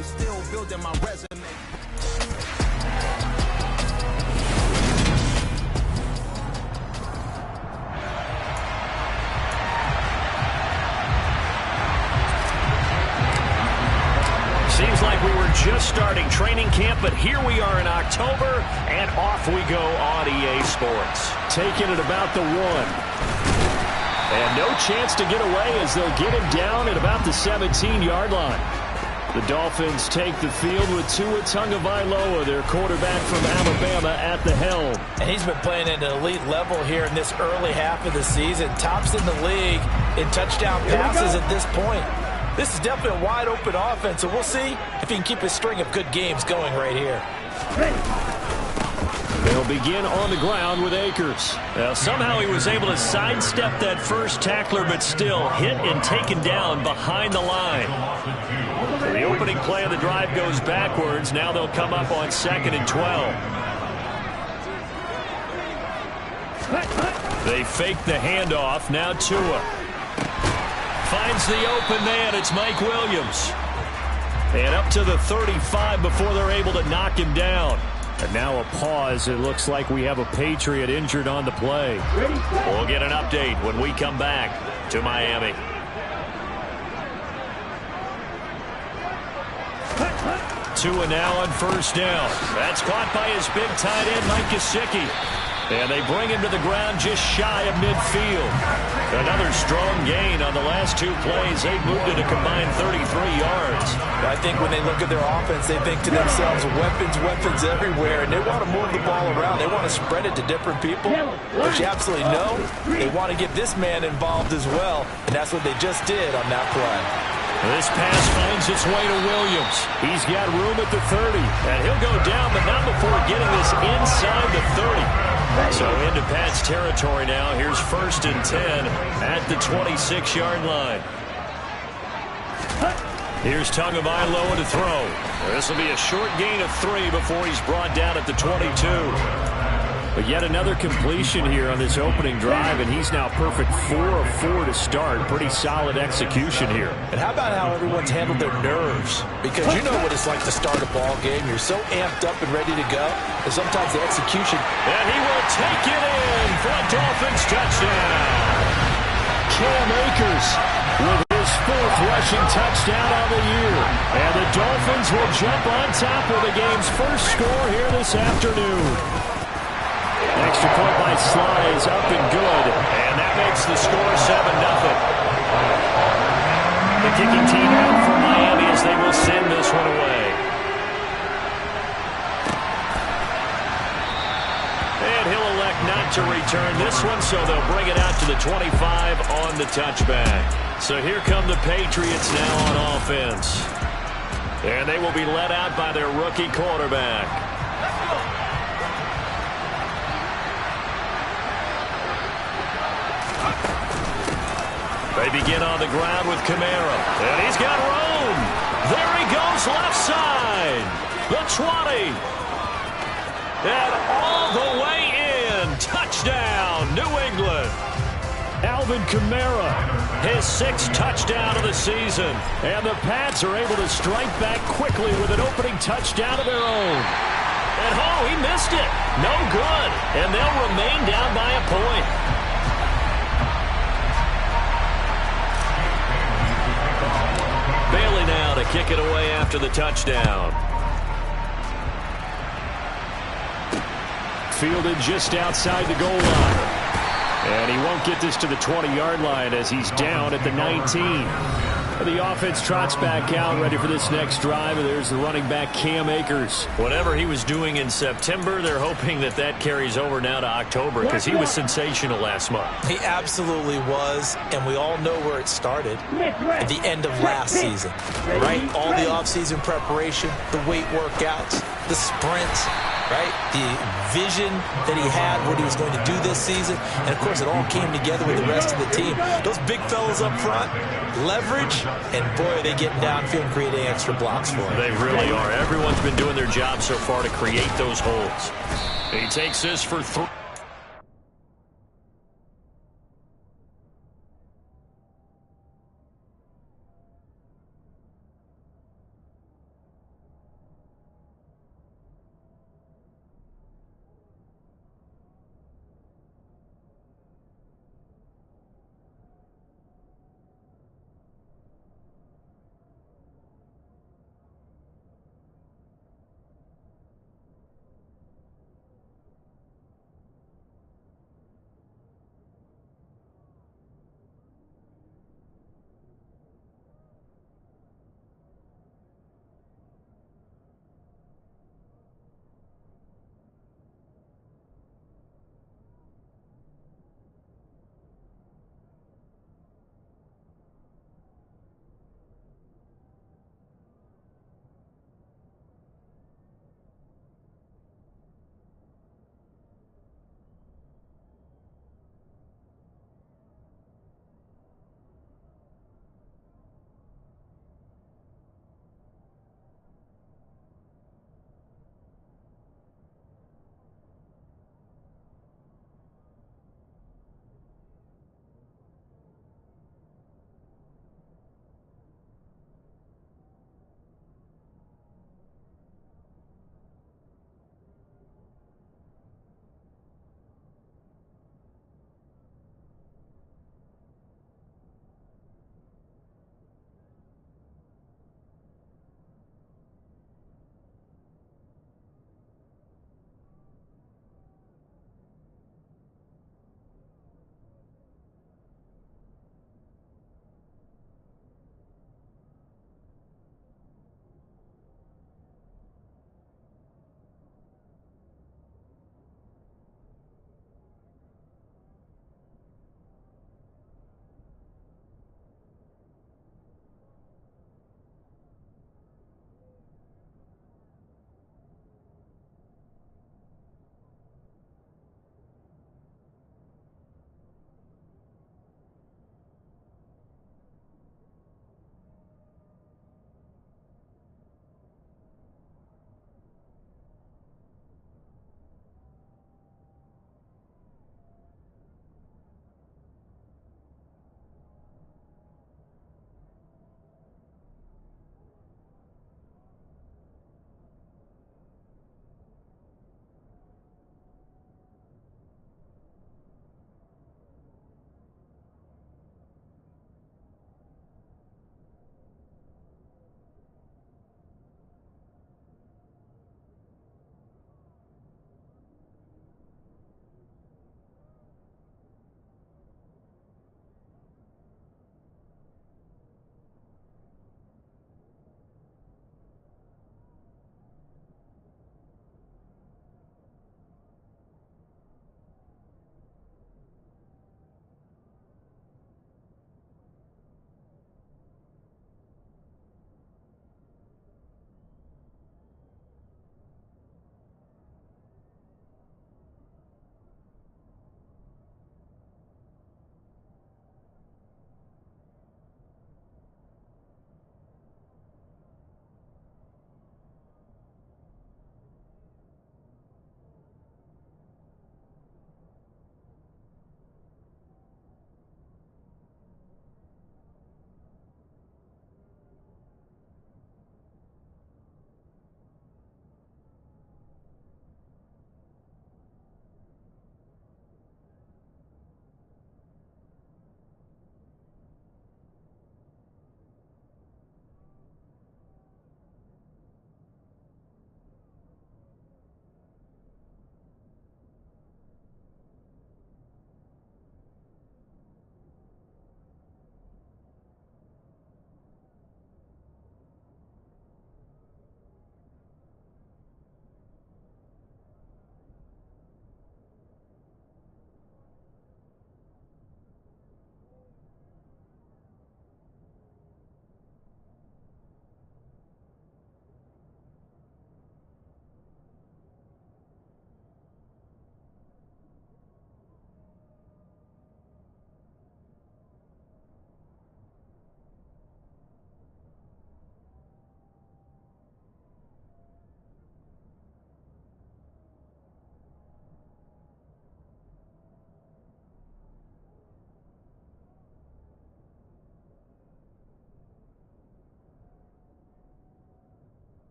I'm still building my resume. Seems like we were just starting training camp, but here we are in October, and off we go on EA Sports. Taking it about the 1. And no chance to get away as they'll get him down at about the 17-yard line. The Dolphins take the field with Tua Tagovailoa, their quarterback from Alabama, at the helm. And he's been playing at an elite level here in this early half of the season. Tops in the league in touchdown passes at this point. This is definitely a wide-open offense, so we'll see if he can keep his string of good games going right here. They'll begin on the ground with Akers. Now, somehow he was able to sidestep that first tackler, but still hit and taken down behind the line. So the opening play of the drive goes backwards. Now they'll come up on 2nd and 12. They fake the handoff. Now Tua finds the open man. It's Mike Williams. And up to the 35 before they're able to knock him down. And now a pause. It looks like we have a Patriot injured on the play. We'll get an update when we come back to Miami. Tua now on 1st down. That's caught by his big tight end, Mike Gesicki. And they bring him to the ground just shy of midfield. Another strong gain on the last 2 plays. They've moved it a combined 33 yards. I think when they look at their offense, they think to themselves, weapons, weapons everywhere, and they want to move the ball around. They want to spread it to different people. But you absolutely know they want to get this man involved as well, and that's what they just did on that play. This pass finds its way to Williams. He's got room at the 30, and he'll go down, but not before getting this inside the 30. So into Pat's territory now. Here's 1st and 10 at the 26-yard line. Here's Tagovailoa to throw. This will be a short gain of 3 before he's brought down at the 22. But yet another completion here on this opening drive, and he's now perfect 4 of 4 to start. Pretty solid execution here. And how about how everyone's handled their nerves? Because you know what it's like to start a ball game. You're so amped up and ready to go. And sometimes the execution. And he will take it in for a Dolphins touchdown. Cam Akers with his 4th rushing touchdown on the year. And the Dolphins will jump on top with the game's first score here this afternoon. Extra point by Sly is up and good, and that makes the score 7-0. The kicking team out for Miami as they will send this one away. And he'll elect not to return this one, so they'll bring it out to the 25 on the touchback. So here come the Patriots now on offense. And they will be led out by their rookie quarterback. They begin on the ground with Kamara. And he's got room. There he goes left side. The 20. And all the way in. Touchdown, New England. Alvin Kamara, his 6th touchdown of the season. And the Pats are able to strike back quickly with an opening touchdown of their own. And oh, he missed it. No good. And they'll remain down by a point. Bailey now to kick it away after the touchdown. Fielded just outside the goal line. And he won't get this to the 20-yard line as he's down at the 19. The offense trots back out, ready for this next drive, and there's the running back, Cam Akers. Whatever he was doing in September, they're hoping that that carries over now to October because he was sensational last month. He absolutely was, and we all know where it started at the end of last season, right? All the offseason preparation, the weight workouts, the sprints, right? The vision that he had, what he was going to do this season. And, of course, it all came together with the rest of the team. Those big fellas up front, leverage, and, boy, are they getting downfield and creating extra blocks for him. They really are. Everyone's been doing their job so far to create those holes. He takes this for 3.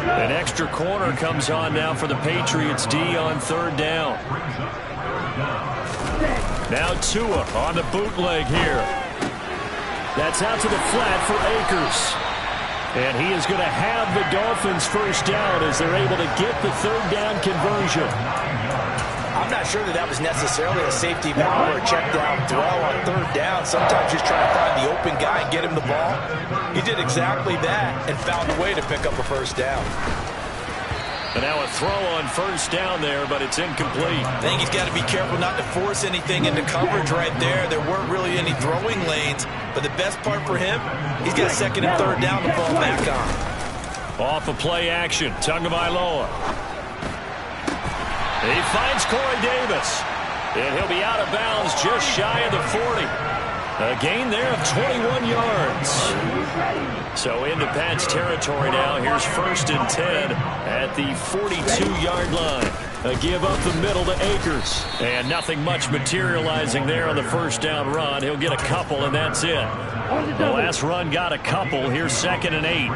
An extra corner comes on now for the Patriots D on third down. Now Tua on the bootleg here. That's out to the flat for Akers. And he is going to have the Dolphins first down as they're able to get the third down conversion. I'm not sure that was necessarily a safety valve or a check down throw on third down. Sometimes just try to find the open guy and get him the ball. He did exactly that and found a way to pick up a first down. And now a throw on first down there, but it's incomplete. I think he's got to be careful not to force anything into coverage right there. There weren't really any throwing lanes, but the best part for him, he's got second and third down to fall back on. Off of play action, Tagovailoa. He finds Corey Davis, and he'll be out of bounds just shy of the 40. A gain there of 21 yards. So into Pat's territory now. Here's 1st and 10 at the 42-yard line. A give up the middle to Akers. And nothing much materializing there on the first down run. He'll get a couple, and that's it. The last run got a couple. Here's 2nd and 8.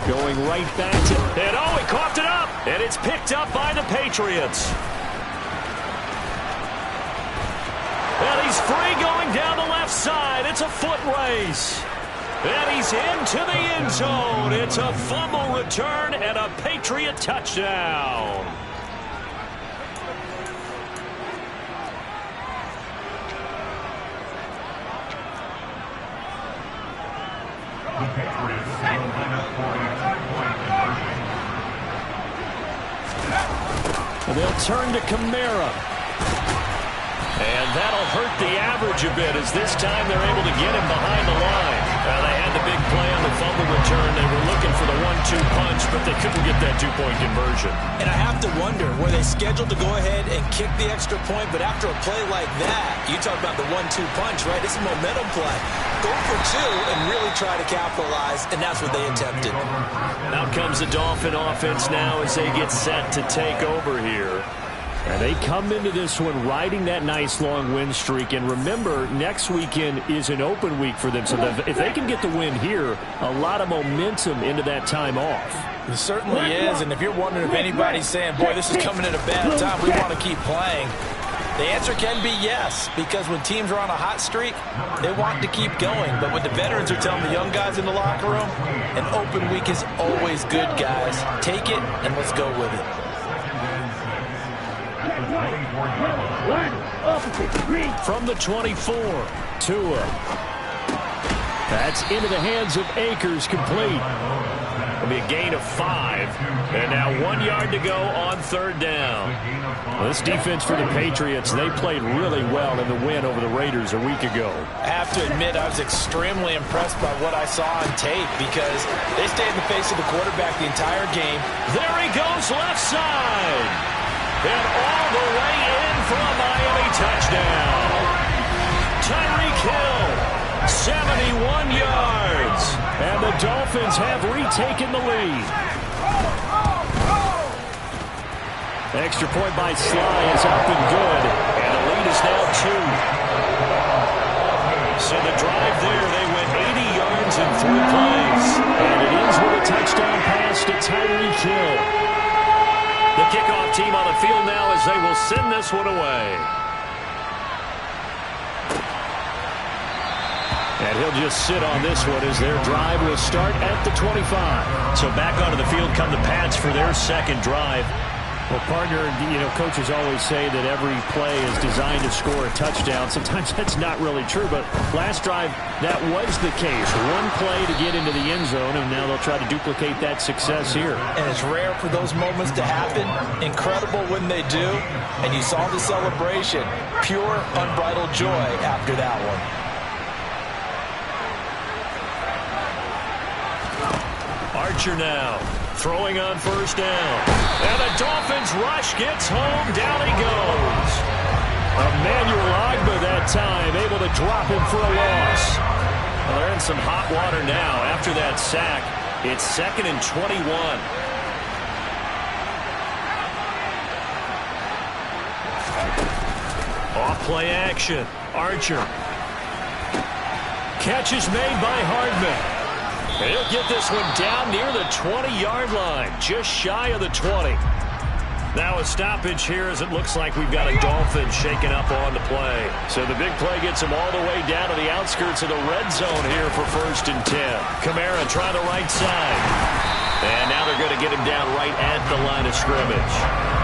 Going right back to... And oh, he coughed it up! And it's picked up by the Patriots. And he's free going down the left side. It's a foot race. And he's into the end zone. It's a fumble return and a Patriot touchdown. They'll turn to Kamara. And that'll hurt the average a bit as this time they're able to get him behind the line. They had the big play on the fumble return. They were looking for the 1-2 punch, but they couldn't get that two-point conversion. And I have to wonder, were they scheduled to go ahead and kick the extra point, but after a play like that, you talk about the 1-2 punch, right? It's a momentum play. Go for two and really try to capitalize, and that's what they attempted. Out comes the Dolphin offense now as they get set to take over here. And they come into this one riding that nice long win streak. And remember, next weekend is an open week for them. So if they can get the win here, a lot of momentum into that time off. It certainly is. And if you're wondering if anybody's saying, boy, this is coming at a bad time, we want to keep playing, the answer can be yes. Because when teams are on a hot streak, they want to keep going. But what the veterans are telling the young guys in the locker room, an open week is always good, guys. Take it and let's go with it. From the 24, Tua. That's into the hands of Akers, complete. It'll be a gain of 5. And now 1 yard to go on third down. Well, this defense for the Patriots, they played really well in the win over the Raiders a week ago. I have to admit, I was extremely impressed by what I saw on tape because they stayed in the face of the quarterback the entire game. There he goes, left side. And all the way in for a Miami touchdown. Tyreek Hill, 71 yards. And the Dolphins have retaken the lead. Extra point by Sly is up and good. And the lead is now 2. So the drive there, they went 80 yards in 3 plays. And it ends with a touchdown pass to Tyreek Hill. The kickoff team on the field now as they will send this one away. And he'll just sit on this one as their drive will start at the 25. So back onto the field come the Pats for their second drive. Well, partner, coaches always say that every play is designed to score a touchdown. Sometimes that's not really true, but last drive, that was the case. One play to get into the end zone, and now they'll try to duplicate that success here. And it's rare for those moments to happen. Incredible when they do. And you saw the celebration. Pure, unbridled joy after that one. Archer now. Throwing on first down. And the Dolphins rush gets home. Down he goes. Emmanuel Ogbah that time able to drop him for a loss. Well, they're in some hot water now after that sack. It's 2nd and 21. Off play action. Archer. Catch is made by Hardman. And he'll get this one down near the 20-yard line, just shy of the 20. Now a stoppage here as it looks like we've got a Dolphin shaking up on the play. So the big play gets him all the way down to the outskirts of the red zone here for 1st and 10. Kamara trying the right side. And now they're going to get him down right at the line of scrimmage.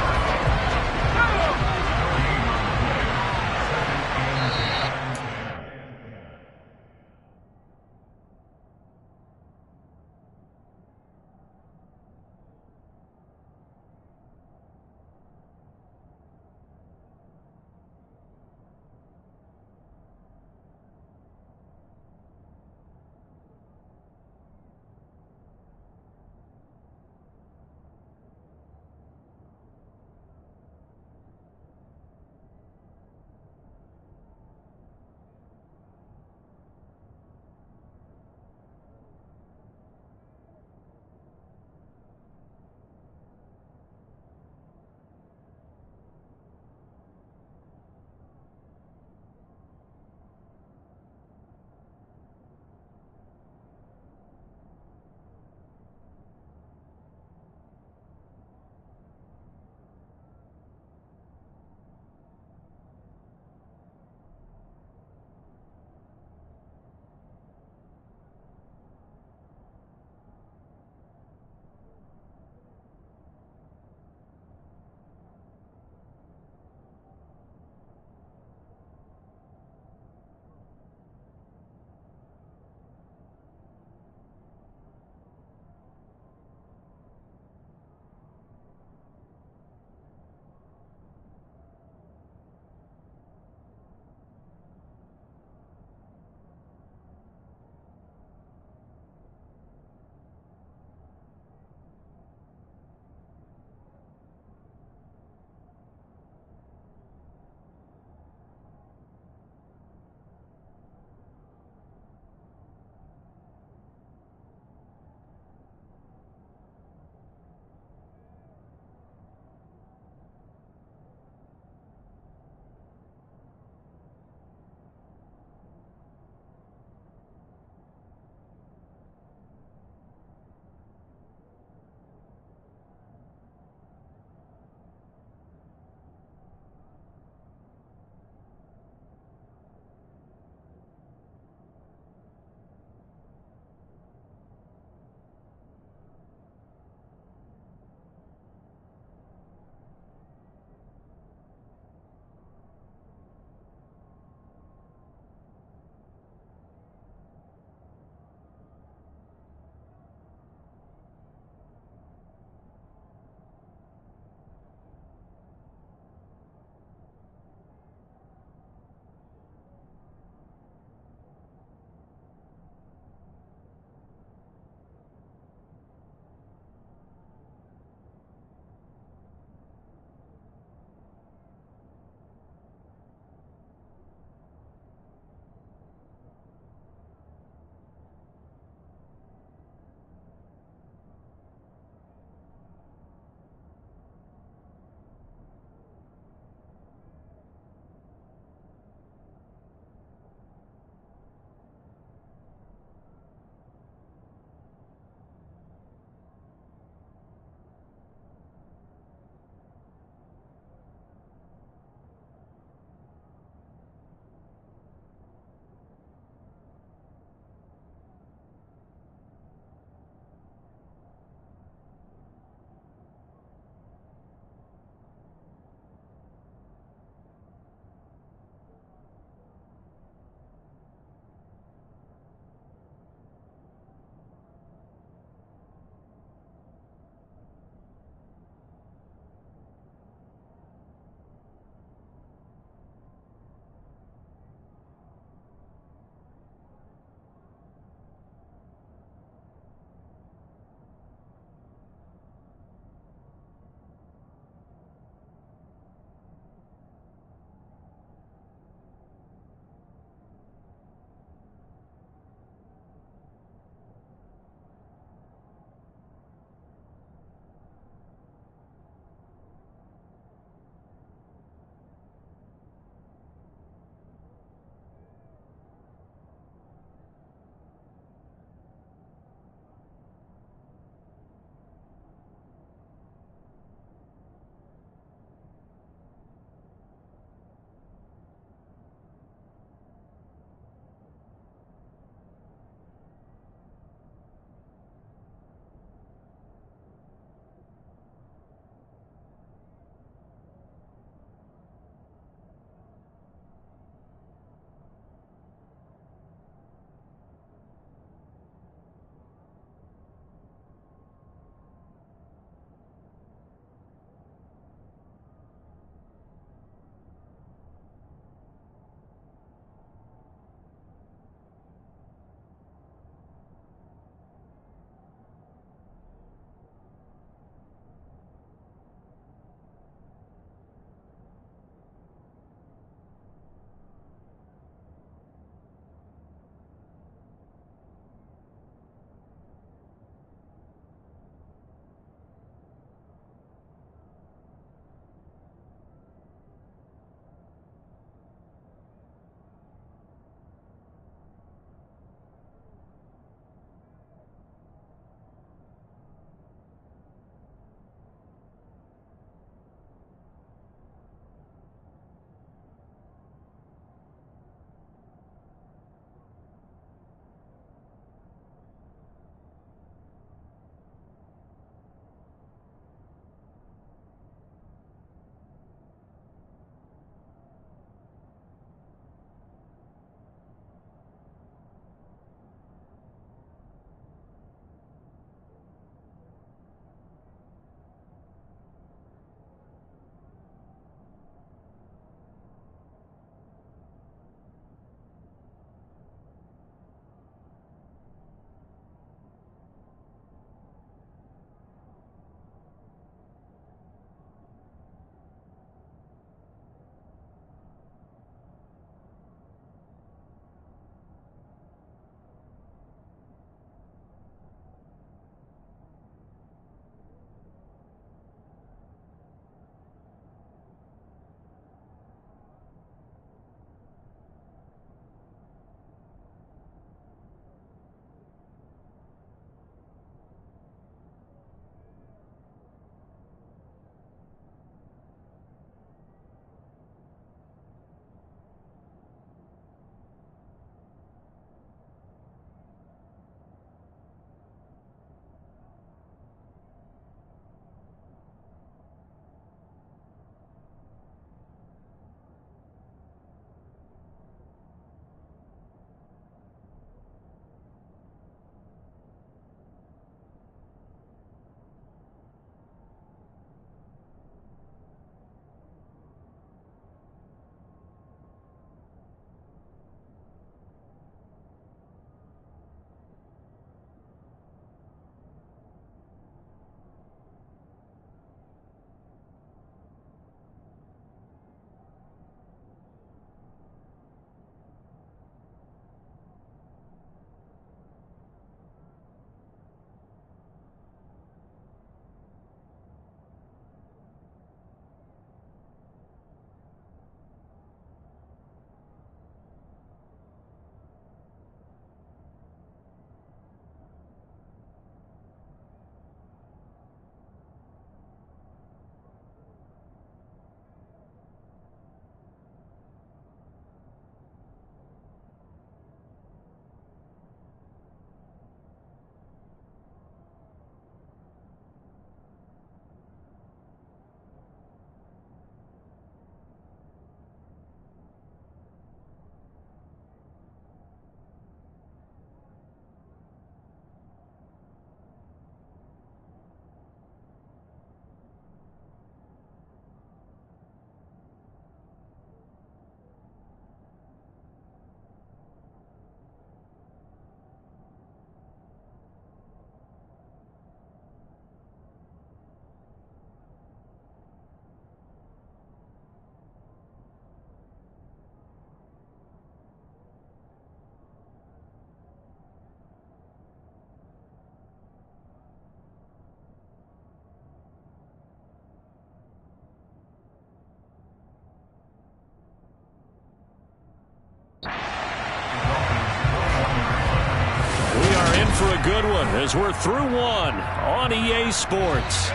good one as we're through one on EA Sports.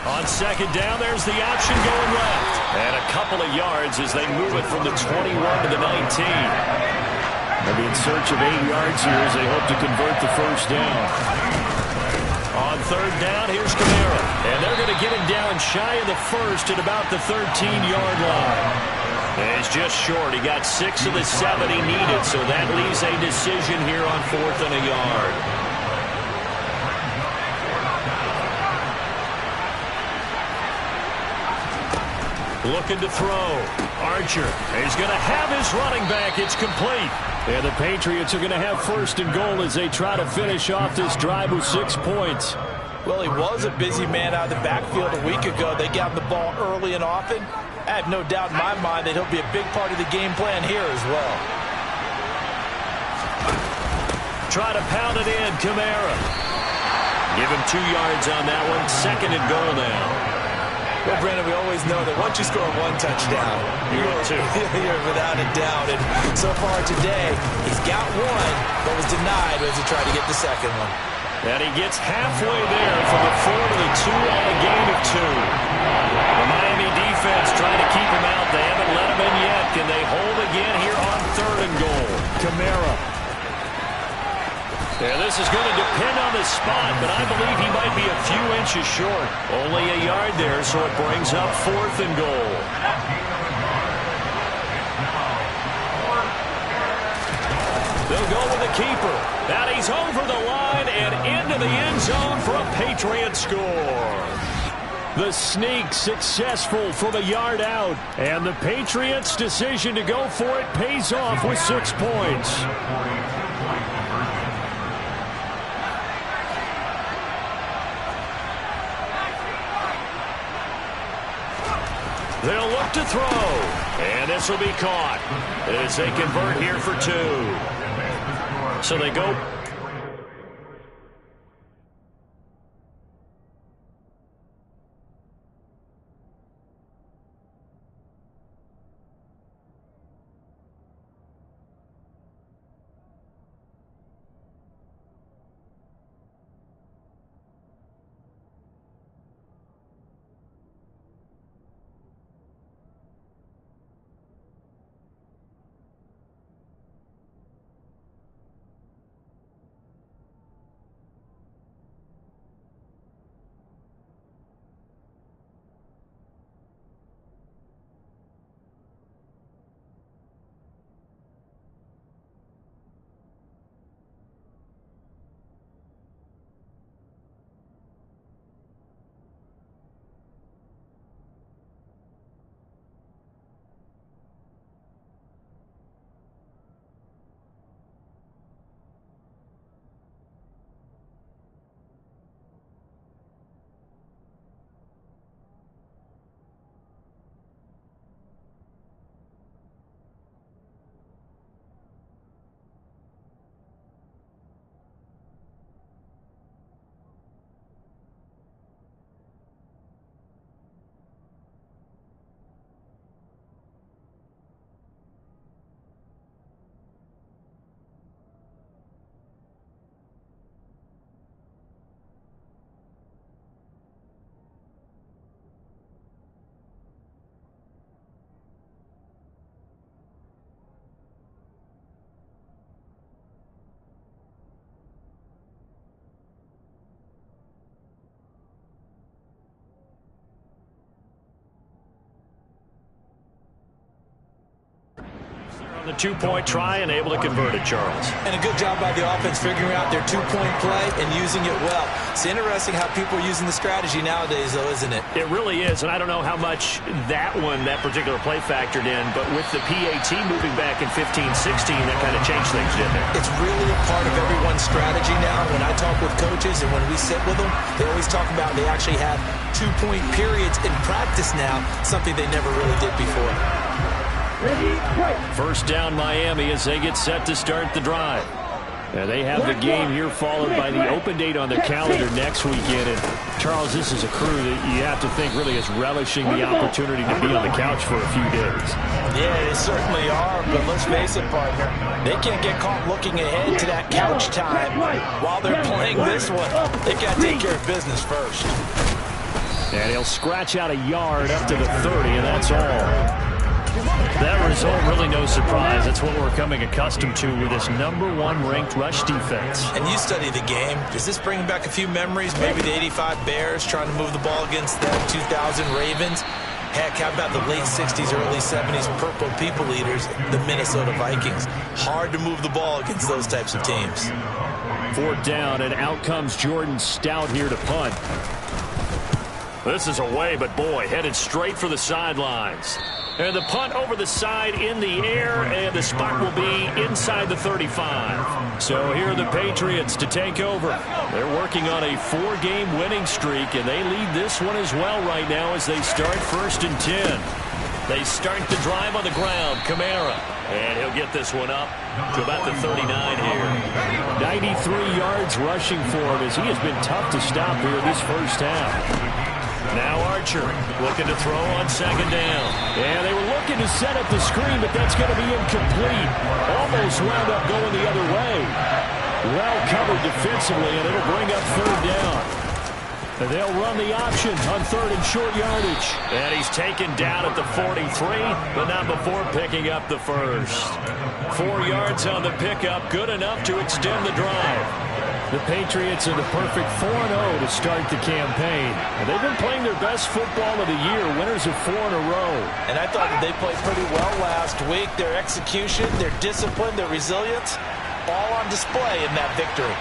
On second down, there's the option going left. And a couple of yards as they move it from the 21 to the 19. They'll be in search of 8 yards here as they hope to convert the first down. On third down, here's Kamara. And they're going to get him down shy of the first at about the 13-yard line. And he's just short. He got 6 of the 7 he needed, so that leaves a decision here on 4th and a yard. Looking to throw. Archer. He's going to have his running back. It's complete. And the Patriots are going to have 1st and goal as they try to finish off this drive with 6 points. Well, he was a busy man out of the backfield a week ago. They got the ball early and often. I have no doubt in my mind that he'll be a big part of the game plan here as well. Try to pound it in, Kamara. Give him 2 yards on that one. 2nd and goal now. Well, Brandon, we always know that once you score 1 touchdown, you're without a doubt. And so far today, he's got 1, but was denied as he tried to get the 2nd one. And he gets halfway there from the 4 to the 2 on a gain of 2. The Miami defense trying to keep him out. They haven't let him in yet. Can they hold again here on 3rd and goal? Kamara. Yeah, this is going to depend on the spot, but I believe he might be a few inches short. Only a yard there, so it brings up 4th and goal. They'll go with the keeper. And he's over the line and into the end zone for a Patriot score. The sneak successful from a yard out. And the Patriots' decision to go for it pays off with 6 points. They'll look to throw. And this will be caught as they convert here for 2. So they go. The 2-point try and able to convert it, Charles. And a good job by the offense figuring out their 2-point play and using it well. It's interesting how people are using the strategy nowadays, though, isn't it? It really is, and I don't know how much that particular play factored in, but with the PAT moving back in 15-16, that kind of changed things, didn't it? It's really a part of everyone's strategy now. When I talk with coaches and when we sit with them, they always talk about they actually have 2-point periods in practice now, something they never really did before. First down Miami as they get set to start the drive. And they have the game here followed by the open date on their calendar next weekend. And Charles, this is a crew that you have to think really is relishing the opportunity to be on the couch for a few days. Yeah, they certainly are, but let's face it, partner. They can't get caught looking ahead to that couch time while they're playing this one. They've got to take care of business first. And he'll scratch out a yard up to the 30, and that's all. That result, really no surprise. That's what we're coming accustomed to with this #1 ranked rush defense. And you study the game. Does this bring back a few memories? Maybe the 85 Bears trying to move the ball against the 2000 Ravens? Heck, how about the late 60s, early 70s Purple People Eaters, the Minnesota Vikings? Hard to move the ball against those types of teams. 4th down, and out comes Jordan Stout here to punt. This is away, but boy, headed straight for the sidelines. And the punt over the side in the air, and the spot will be inside the 35. So here are the Patriots to take over. They're working on a 4-game winning streak, and they lead this one as well right now as they start 1st and 10. They start the drive on the ground. Kamara. And he'll get this one up to about the 39 here. 93 yards rushing for him as he has been tough to stop here this first half. Now Archer looking to throw on 2nd down. And they were looking to set up the screen, but that's going to be incomplete. Almost wound up going the other way. Well covered defensively, and it'll bring up 3rd down. And they'll run the option on 3rd and short yardage. And he's taken down at the 43, but not before picking up the first. 4 yards on the pickup, good enough to extend the drive. The Patriots are the perfect 4-0 to start the campaign. And they've been playing their best football of the year, winners of 4 in a row. And I thought that they played pretty well last week. Their execution, their discipline, their resilience, all on display in that victory.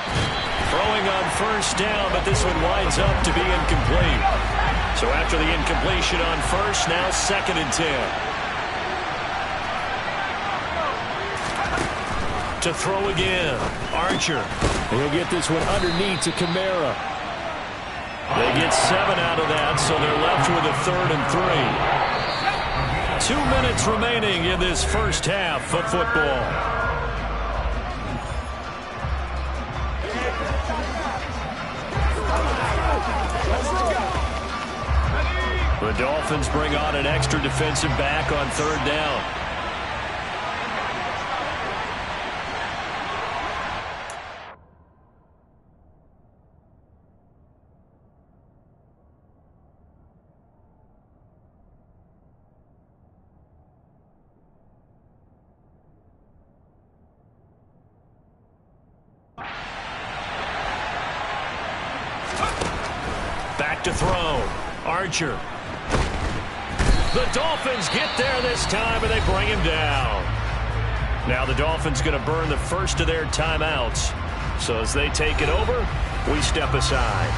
Throwing on 1st down, but this one winds up to be incomplete. So after the incompletion on 1st, now 2nd and 10. To throw again, Archer. He'll get this one underneath to Kamara. They get 7 out of that, so they're left with a 3rd and 3. 2 minutes remaining in this first half of football. The Dolphins bring on an extra defensive back on 3rd down. Back to throw. Archer. The Dolphins get there this time, and they bring him down. Now the Dolphins going to burn the first of their timeouts. So as they take it over, we step aside.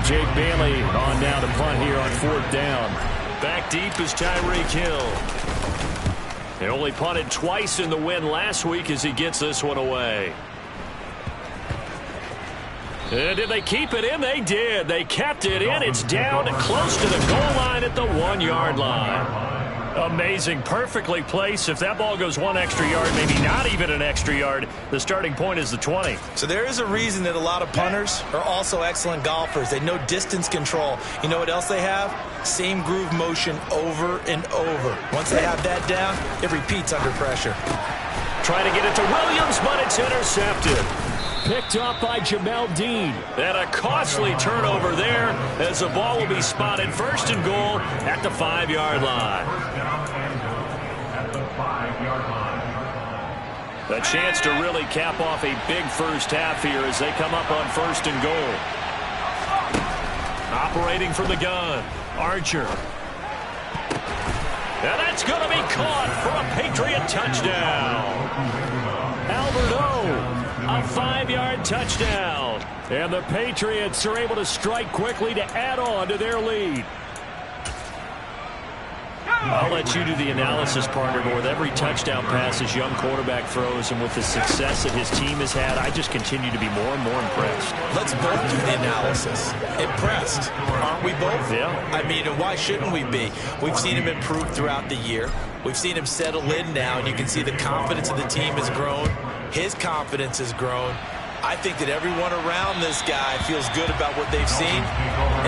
Jake Bailey on down to punt here on 4th down. Back deep is Tyreek Hill. He only punted twice in the win last week as he gets this one away. And did they keep it in? They did. They kept it in. It's down close to the goal line at the 1-yard line. Amazing. Perfectly placed. If that ball goes 1 extra yard, maybe not even an extra yard, the starting point is the 20. So there is a reason that a lot of punters are also excellent golfers. They know distance control. You know what else they have? Same groove motion over and over. Once they have that down, it repeats under pressure. Trying to get it to Williams, but it's intercepted. Picked up by Jamel Dean. And a costly turnover there as the ball will be spotted 1st and goal at the 5-yard line. A chance to really cap off a big first half here as they come up on 1st and goal. Operating from the gun, Archer. And that's going to be caught for a Patriot touchdown. Albert O. A 5-yard touchdown. And the Patriots are able to strike quickly to add on to their lead. I'll let you do the analysis, partner, but with every touchdown pass his young quarterback throws and with the success that his team has had, I just continue to be more and more impressed. Let's both do the analysis. Impressed, aren't we both? Yeah. I mean, and why shouldn't we be? We've seen him improve throughout the year. We've seen him settle in now, and you can see the confidence of the team has grown. His confidence has grown. I think that everyone around this guy feels good about what they've seen,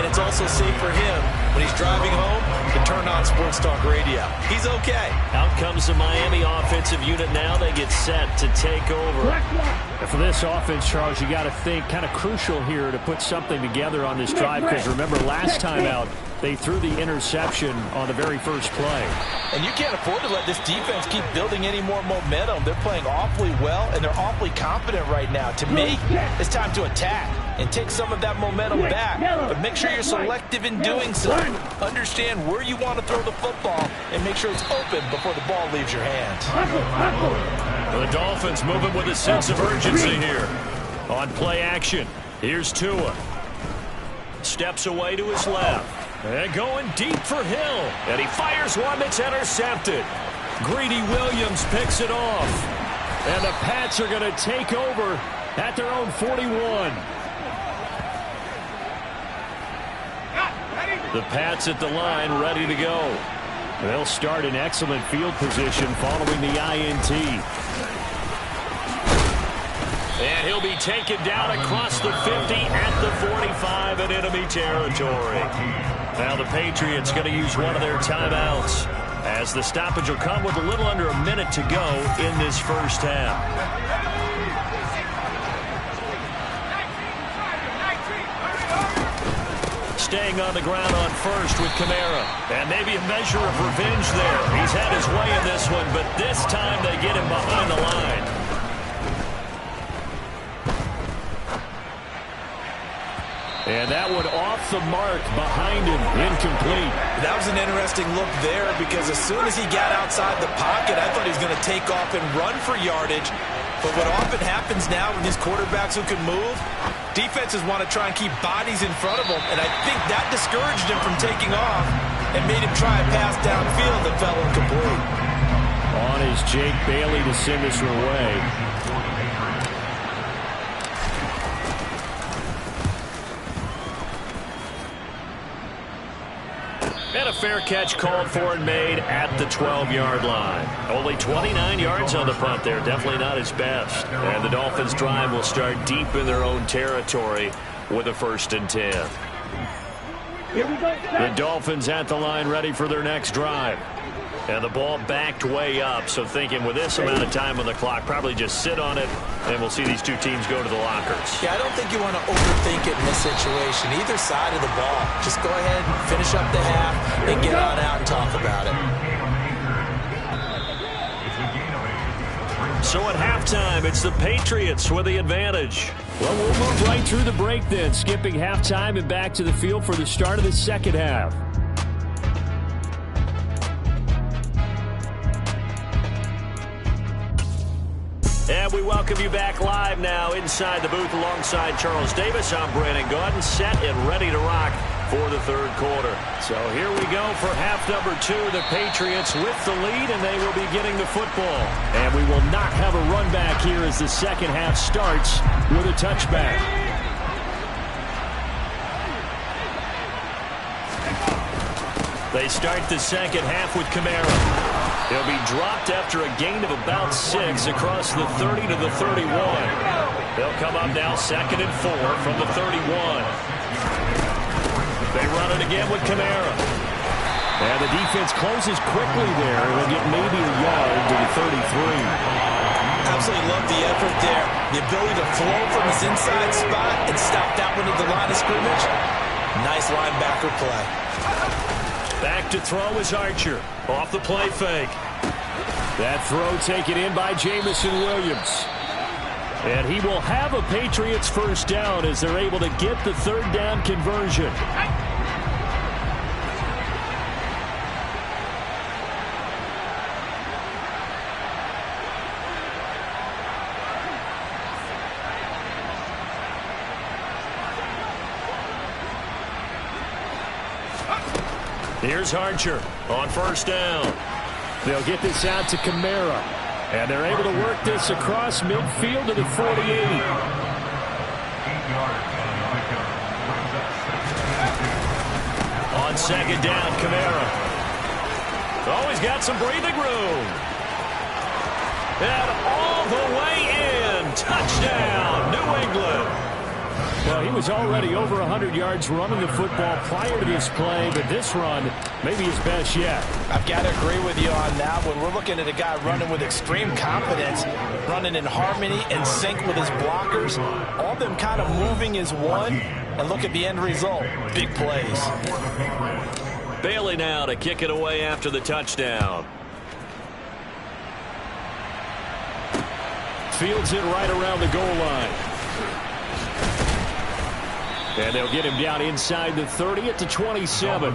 and it's also safe for him when he's driving home to turn on Sports Talk Radio. He's okay. Out comes the Miami offensive unit now. They get set to take over. And for this offense, Charles, you got to think kind of crucial here to put something together on this drive, because remember last time out, they threw the interception on the very first play. And you can't afford to let this defense keep building any more momentum. They're playing awfully well, and they're awfully confident right now. To me, it's time to attack and take some of that momentum back. But make sure you're selective in doing so. Understand where you want to throw the football and make sure it's open before the ball leaves your hands. The Dolphins moving with a sense of urgency here. On play action, here's Tua. Steps away to his left. And going deep for Hill. And he fires one that's intercepted. Greedy Williams picks it off. And the Pats are going to take over at their own 41. The Pats at the line ready to go. They'll start in excellent field position following the INT. And he'll be taken down across the 50 at the 45 in enemy territory. Now the Patriots going to use one of their timeouts, as the stoppage will come with a little under a minute to go in this first half. Staying on the ground on first with Kamara. And maybe a measure of revenge there. He's had his way in this one, but this time they get him behind the line. And that one off the mark behind him, incomplete. That was an interesting look there, because as soon as he got outside the pocket, I thought he was going to take off and run for yardage. But what often happens now with these quarterbacks who can move, defenses want to try and keep bodies in front of them, and I think that discouraged him from taking off and made him try a pass downfield that fell incomplete. On is Jake Bailey to send this one away. And a fair catch called for and made at the 12-yard line. Only 29 yards on the punt there. Definitely not his best. And the Dolphins' drive will start deep in their own territory with a 1st and 10. The Dolphins at the line ready for their next drive. And the ball backed way up, so thinking with this amount of time on the clock, probably just sit on it, and we'll see these two teams go to the lockers. Yeah, I don't think you want to overthink it in this situation. Either side of the ball. Just go ahead and finish up the half and get on out and talk about it. So at halftime, it's the Patriots with the advantage. Well, we'll move right through the break then, skipping halftime and back to the field for the start of the second half. And we welcome you back live now inside the booth alongside Charles Davis. I'm Brandon Gaudin, set and ready to rock for the third quarter. So here we go for half number 2. The Patriots with the lead, and they will be getting the football. And we will not have a run back here as the second half starts with a touchback. They start the second half with Kamara. He'll be dropped after a gain of about 6 across the 30 to the 31. They'll come up now 2nd and 4 from the 31. They run it again with Kamara. And the defense closes quickly there. They'll get maybe a yard to the 33. Absolutely love the effort there. The ability to flow from his inside spot and stop that one at the line of scrimmage. Nice linebacker play. Back to throw is Archer. Off the play fake. That throw taken in by Jamison Williams. And he will have a Patriots first down as they're able to get the third down conversion. Here's Archer on first down. They'll get this out to Kamara. And they're able to work this across midfield to the 48. On second down, Kamara. Oh, he's got some breathing room. And all the way in. Touchdown, New England. Well, he was already over 100 yards running the football prior to this play, but this run may be his best yet. I've got to agree with you on that one. We're looking at a guy running with extreme confidence, running in harmony and sync with his blockers, all of them kind of moving as one, and look at the end result. Big plays. Bailey now to kick it away after the touchdown. Fields it right around the goal line. And they'll get him down inside the 30 at the 27.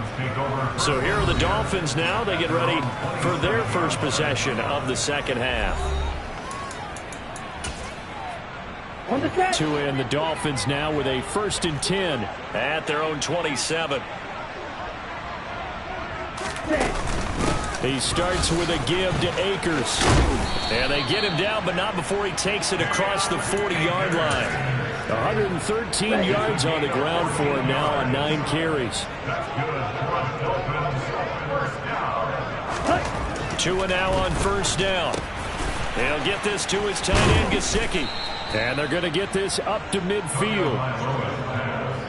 So here are the Dolphins now. They get ready for their first possession of the second half. To end the Dolphins now with a 1st and 10 at their own 27. He starts with a give to Akers. And they get him down, but not before he takes it across the 40-yard line. 113 yards on the ground for him now on 9 carries. 2 now on 1st down. They'll get this to his tight end, Gesicki. And they're going to get this up to midfield.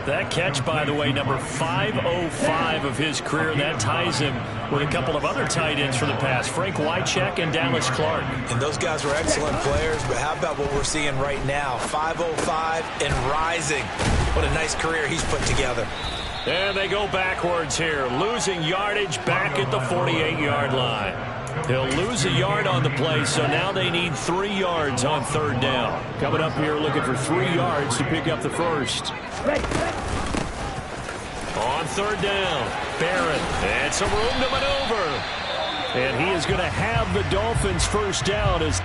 That catch, by the way, number 505 of his career. That ties him with a couple of other tight ends for the past, Frank Wycheck and Dallas Clark. And those guys were excellent players, but how about what we're seeing right now? 505 and rising. What a nice career he's put together. And they go backwards here, losing yardage back at the 48-yard line. He'll lose a yard on the play, so now they need 3 yards on 3rd down. Coming up here looking for 3 yards to pick up the first. On 3rd down, Barron, and some room to maneuver. And he is going to have the Dolphins' 1st down as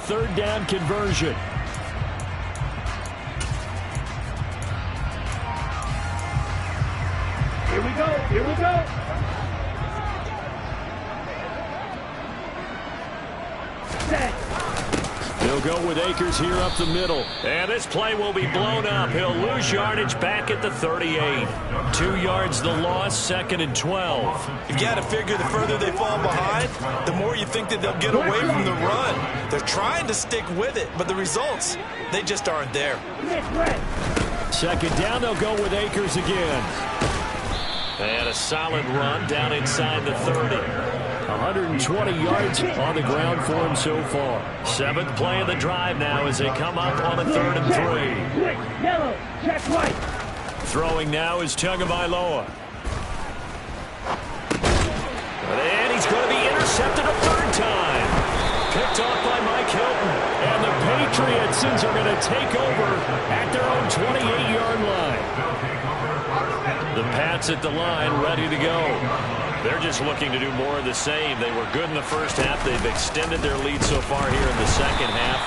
third down conversion. Here we go. Here we go. He'll go with Akers here up the middle. And this play will be blown up. He'll lose yardage back at the 38. 2 yards the loss, 2nd and 12. You've got to figure the further they fall behind, the more you think that they'll get away from the run. They're trying to stick with it, but the results, they just aren't there. 2nd down, they'll go with Akers again. And a solid run down inside the 30. 120 yards on the ground for him so far. 7th play of the drive now as they come up on a 3rd and 3. Yellow, check white. Throwing now is Tagovailoa. And he's going to be intercepted a 3rd time. Picked off by Mike Hilton. And the Patriots are going to take over at their own 28-yard line. The Pats at the line, ready to go. They're just looking to do more of the same. They were good in the first half. They've extended their lead so far here in the second half.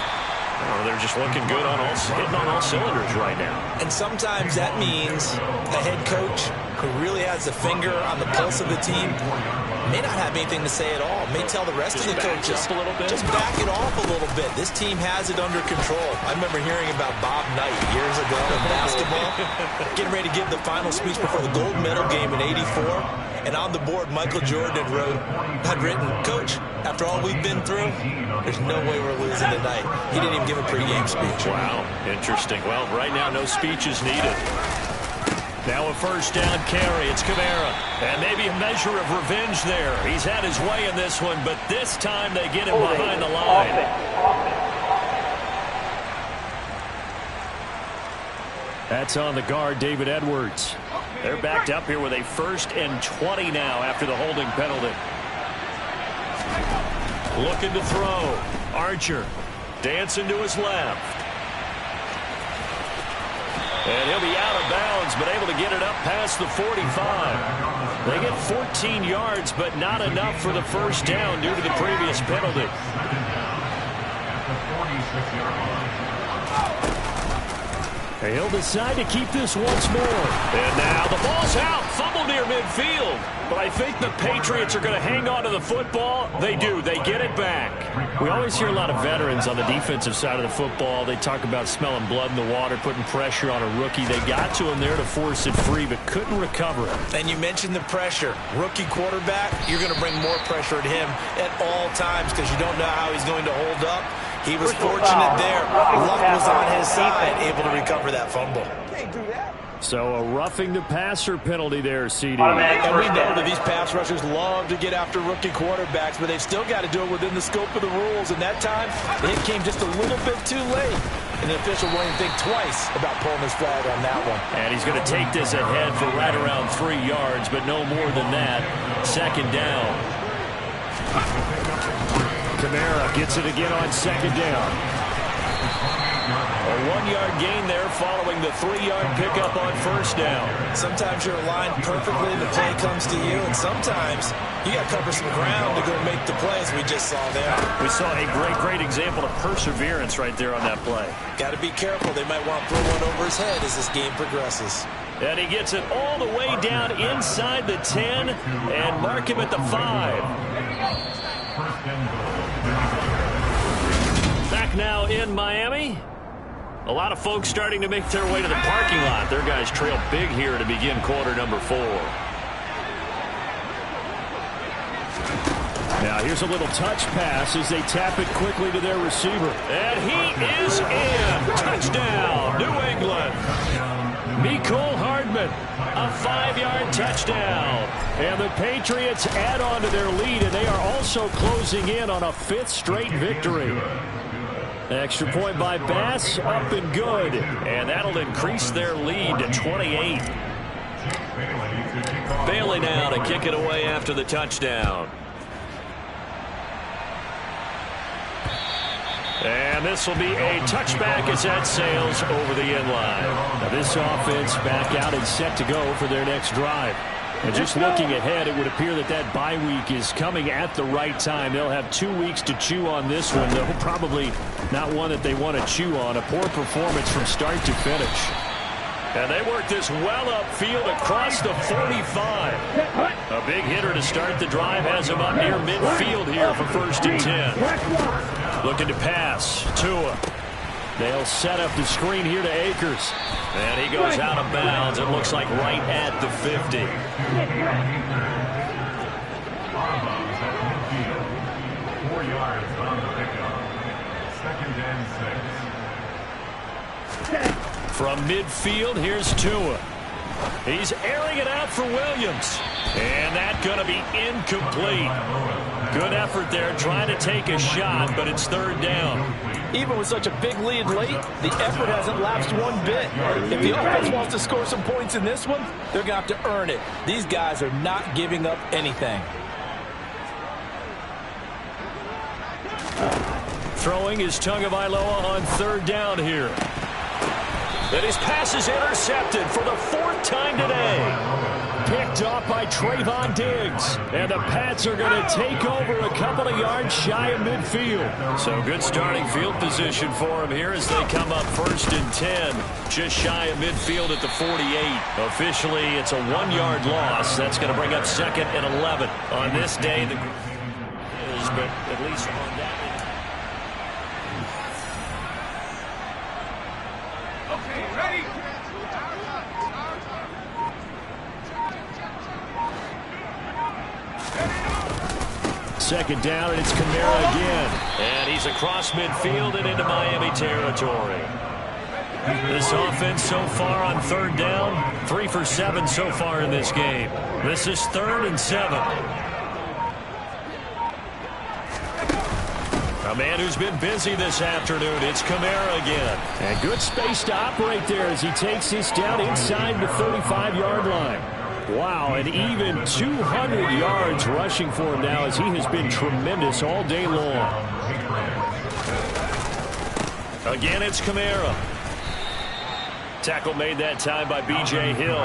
Oh, they're just looking good hitting on all cylinders right now. And sometimes that means a head coach who really has a finger on the pulse of the team may not have anything to say at all. May tell the rest of the coaches, a little bit. just back it off a little bit. This team has it under control. I remember hearing about Bob Knight years ago in basketball, getting ready to give the final speech before the gold medal game in '84. And on the board, Michael Jordan had written, "Coach, after all we've been through, there's no way we're losing tonight." He didn't even give a pregame speech. Wow, interesting. Well, right now, no speech is needed. Now a 1st down carry. It's Kamara. And maybe a measure of revenge there. He's had his way in this one, but this time they get him behind the line. That's on the guard, David Edwards. They're backed up here with a 1st and 20 now after the holding penalty. Looking to throw. Archer dancing to his left. And he'll be out of bounds, but able to get it up past the 45. They get 14 yards, but not enough for the 1st down due to the previous penalty. He'll decide to keep this once more. And now the ball's out. Fumble near midfield. But I think the Patriots are going to hang on to the football. They do. They get it back. We always hear a lot of veterans on the defensive side of the football. They talk about smelling blood in the water, putting pressure on a rookie. They got to him there to force it free, but couldn't recover it. And you mentioned the pressure. Rookie quarterback, you're going to bring more pressure at him at all times because you don't know how he's going to hold up. He was fortunate there. Luck was on his side, able to recover that fumble. So a roughing the passer penalty there, CD. And we know that these pass rushers love to get after rookie quarterbacks, but they've still got to do it within the scope of the rules. And that time, the hit came just a little bit too late. And the official won't even think twice about pulling his flag on that one. And he's going to take this ahead for right around 3 yards, but no more than that. 2nd down. Kamara gets it again on 2nd down. A 1-yard gain there following the 3-yard pickup on 1st down. Sometimes you're aligned perfectly, the play comes to you, and sometimes you got to cover some ground to go make the plays we just saw there. We saw a great example of perseverance right there on that play. Got to be careful. They might want to throw one over his head as this game progresses. And he gets it all the way down inside the 10 and mark him at the 5. Back now in Miami. A lot of folks starting to make their way to the parking lot. Their guys trail big here to begin quarter number 4. Now here's a little touch pass as they tap it quickly to their receiver. And he is in. Touchdown, New England. Mecole Hardman, a 5-yard touchdown. And the Patriots add on to their lead, and they are also closing in on a 5th straight victory. Extra point by Bass, up and good. And that'll increase their lead to 28. Bailey now to kick it away after the touchdown. And this will be a touchback as that sails over the end line. Now this offense back out and set to go for their next drive. And just looking ahead, it would appear that that bye week is coming at the right time. They'll have 2 weeks to chew on this one, though probably not one that they want to chew on. A poor performance from start to finish. And they work this well upfield across the 45. A big hitter to start the drive has him up near midfield here for 1st and 10. Looking to pass. Tua. They'll set up the screen here to Akers. And he goes out of bounds. It looks like right at the 50. From midfield, here's Tua. He's airing it out for Williams. And that's going to be incomplete. Good effort there trying to take a shot, but it's 3rd down. Even with such a big lead late, the effort hasn't lapsed one bit. If the offense wants to score some points in this one, they're going to have to earn it. These guys are not giving up anything. Throwing is Tagovailoa on 3rd down here. And his pass is intercepted for the 4th time today. Picked off by Trayvon Diggs. And the Pats are going to take over a couple of yards shy of midfield. So good starting field position for him here as they come up 1st and 10. Just shy of midfield at the 48. Officially, it's a 1-yard loss. That's going to bring up 2nd and 11. On this day, the is, but at least on that. Second down, and it's Kamara again. And he's across midfield and into Miami territory. This offense so far on 3rd down, 3 for 7 so far in this game. This is 3rd and 7. A man who's been busy this afternoon, it's Kamara again. And good space to operate there as he takes this down inside the 35-yard line. Wow, and even 200 yards rushing for him now as he has been tremendous all day long. Again, it's Kamara. Tackle made that time by B.J. Hill.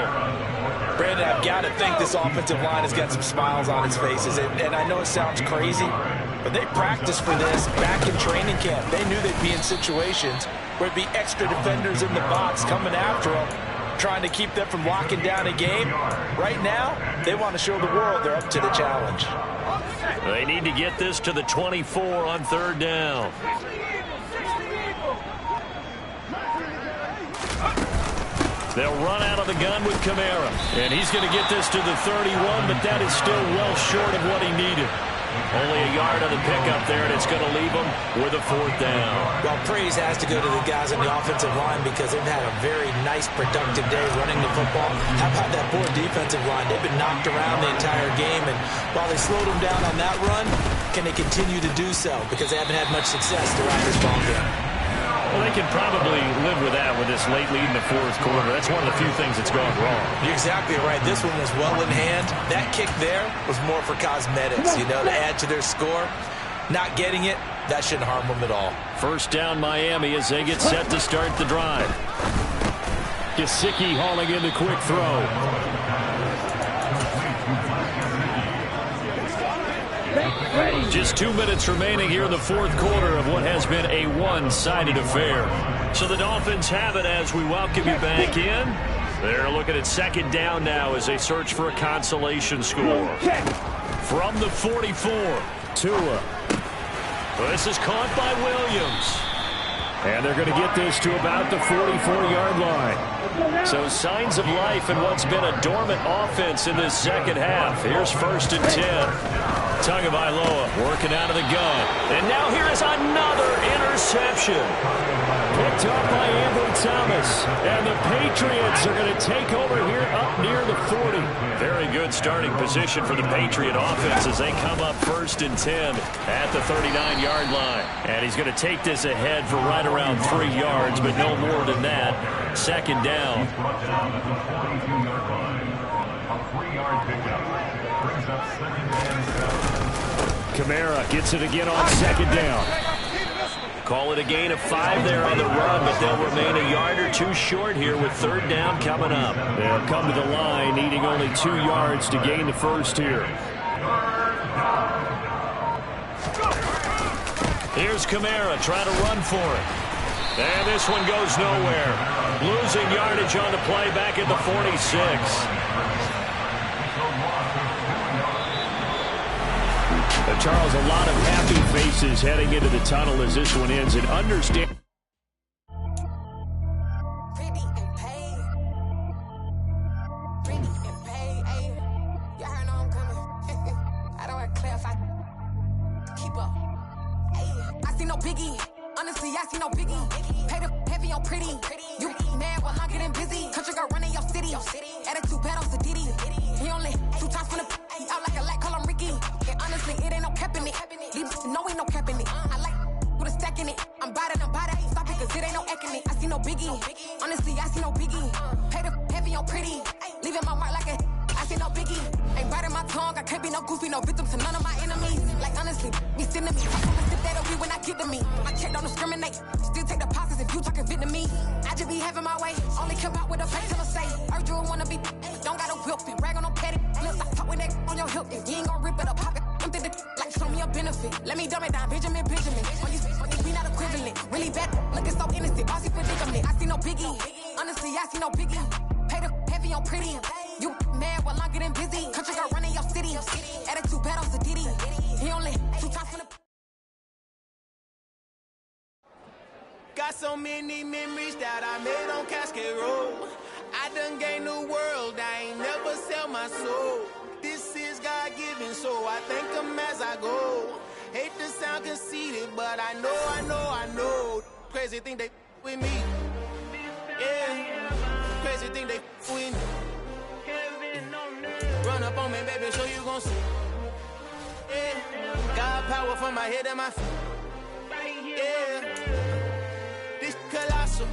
Brandon, I've got to think this offensive line has got some smiles on its faces. And I know it sounds crazy, but they practiced for this back in training camp. They knew they'd be in situations where it'd be extra defenders in the box coming after them, trying to keep them from locking down a game. Right now, they want to show the world they're up to the challenge. They need to get this to the 24 on 3rd down. They'll run out of the gun with Kamara. And he's going to get this to the 31, but that is still well short of what he needed. Only a yard on the pickup there, and it's going to leave him with a 4th down. Well, praise has to go to the guys on the offensive line because they've had a very nice, productive day running the football. How about that poor defensive line? They've been knocked around the entire game, and while they slowed them down on that run, can they continue to do so? Because they haven't had much success throughout this ball game. Well, they can probably live with that with this late lead in the 4th quarter. That's one of the few things that's gone wrong. You're exactly right. This one was well in hand. That kick there was more for cosmetics, you know, to add to their score. Not getting it, that shouldn't harm them at all. 1st down Miami as they get set to start the drive. Gesicki hauling in the quick throw. Just 2 minutes remaining here in the 4th quarter of what has been a one-sided affair. So the Dolphins have it as we welcome you back in. They're looking at 2nd down now as they search for a consolation score. From the 44, Tua. This is caught by Williams. And they're going to get this to about the 44-yard line. So signs of life in what's been a dormant offense in this 2nd half. Here's 1st and 10. Tagovailoa working out of the gun. And now here is another interception. Picked up by Ambry Thomas. And the Patriots are going to take over here up near the 40. Very good starting position for the Patriot offense as they come up 1st and 10 at the 39-yard line. And he's going to take this ahead for right around 3 yards, but no more than that. 2nd down. Kamara gets it again on 2nd down. Call it a gain of 5 there on the run, but they'll remain a yard or 2 short here with 3rd down coming up. They'll come to the line needing only 2 yards to gain the first here. Here's Kamara trying to run for it. And this one goes nowhere. Losing yardage on the play back at the 46. Charles, a lot of happy faces heading into the tunnel as this one ends. And understand. I see no biggie. Honestly, I see no biggie. Pay the heavy on pretty. You mad while I'm getting busy. Country girl running your city. Attitude bad on the Diddy. He only 2 times from the out like a light, call him Ricky. And honestly, it ain't no cap in it. Leave no ain't no cap in it. I like with a stack in it. I'm bad, ain't stop it, cause it ain't no acting it. I see no biggie. Honestly, I see no biggie. Pay the heavy on pretty. Leaving my mark like a I see no biggie. Ain't biting my tongue. I can't be no goofy, no victim to none of my enemies. Like honestly, be sending me. I'm gonna sip that away when I get to me. My check don't discriminate. Still take deposits if you talking Vietnamese. I just be having my way. Only come out with a fake till I say. Urge you wanna be. Don't gotta whip it. Brag on no petty. Look, I talk with that on your hip. If you ain't gon' rip it up, pop it. I'm thinking like show me a benefit. Let me dumb it down, Benjamin. On these we not equivalent. Really bad, looking so innocent. Bossy predicament. I see no biggie. Honestly, I see no biggie. Pay the heavy on pretty. You mad while I'm getting busy. Country girl running your city. Attitude bad on the Diddy. He only 2 times from the. Got so many memories that I made on Cascade Road. I done gained the world, I ain't never sell my soul. This is God-given, so I thank him as I go. Hate to sound conceited, but I know. Crazy thing they with me. Yeah, crazy thing they with me. Run up on me, baby, show you gon' see. Yeah, got power from my head and my feet. Yeah. Colossal,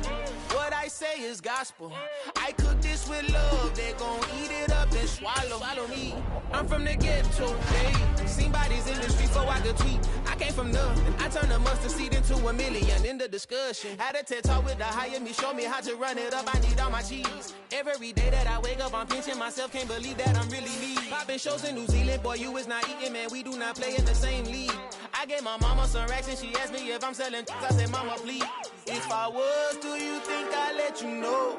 what I say is gospel. I cook this with love, they gon' eat it up and swallow me. I'm from the ghetto, hey. Seen bodies in the street before I could tweet. I came from nothing, I turned a mustard seed into a million. In the discussion, had a TED talk with the higher me, show me how to run it up. I need all my cheese. Every day that I wake up, I'm pinching myself, can't believe that I'm really me. Popping shows in New Zealand, boy, you is not eating, man. We do not play in the same league. I gave my mama some racks and she asked me if I'm selling. I said, mama, please. If I was, do you think I'd let you know?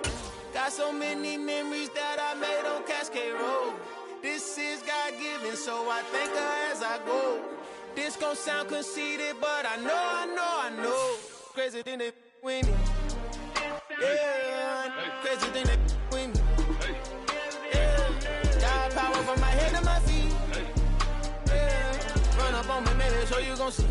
Got so many memories that I made on Cascade Road. This is God-given, so I thank her as I go. This gon' sound conceited, but I know. Crazy thing they with me. Yeah, crazy thing they with me. Yeah, got power from my head to my feet. Yeah, run up on me, maybe so you gon' see.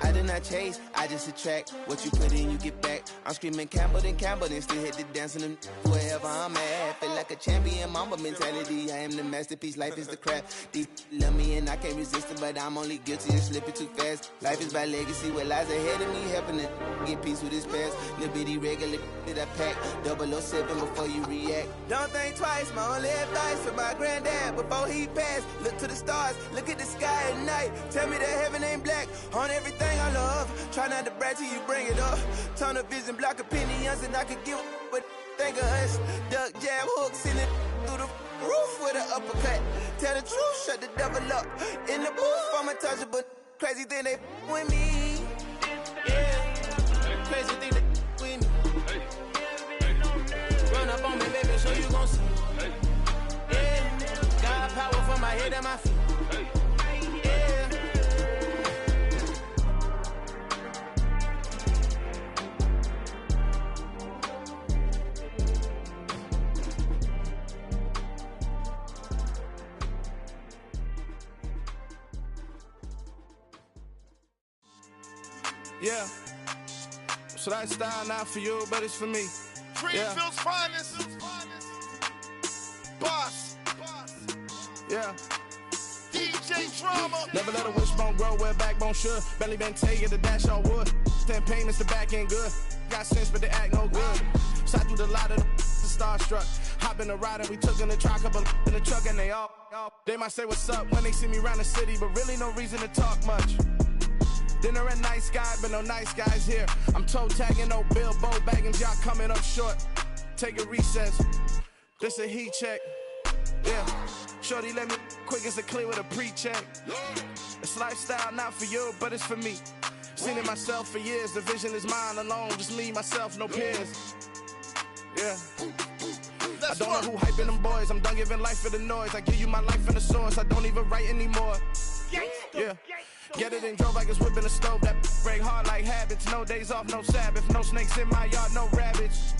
I did not chase, I just attract. What you put in, you get back. I'm screaming Campbell, then still hit the dance and them wherever I'm at. Feel like a champion, mamba mentality. I am the masterpiece, life is the crap. These love me and I can't resist it, but I'm only guilty of slipping too fast. Life is by legacy, what lies ahead of me, helping it get peace with his past. Little bitty regular that I pack, 007 before you react. Don't think twice, my only advice for my granddad before he passed. Look to the stars, look at the sky at night. Tell me that heaven ain't black on everything I love. Try not to brag till you bring it up. Tunnel vision, block opinions, and I could give but think of us. Duck, jab, hooks in it through the roof with an uppercut. Tell the truth, shut the devil up. In the booth, I'm untouchable. Crazy thing they with me. Yeah, crazy thing they with me. Run up on me, baby, so you gon' see. Yeah, got power from my head and my feet. Yeah, so that style not for you, but it's for me. Greenfield's finest. Boss. Yeah. DJ Drama. Never let a wishbone grow where backbone should. Belly been taking the dash on wood. Stand pain is the back end good. Got sense, but they act no good. Shot through the lot of the starstruck. Hop in the ride and we took in the truck, couple in the truck, and they all They might say what's up when they see me around the city, but really no reason to talk much. Dinner at Nice Guy, but no nice guys here. I'm toe tagging, no Bilbo bagging, y'all coming up short. Take a recess. This a heat check. Yeah. Shorty let me quick as a clear with a pre-check. It's lifestyle not for you, but it's for me. Seen it myself for years. The vision is mine alone. Just me, myself, no peers. Yeah. I don't know who hyping them boys. I'm done giving life for the noise. I give you my life in the source. I don't even write anymore. Yeah. Get it and drove like it's whipping a stove. That break hard like habits. No days off, no Sabbath. No snakes in my yard, no rabbits.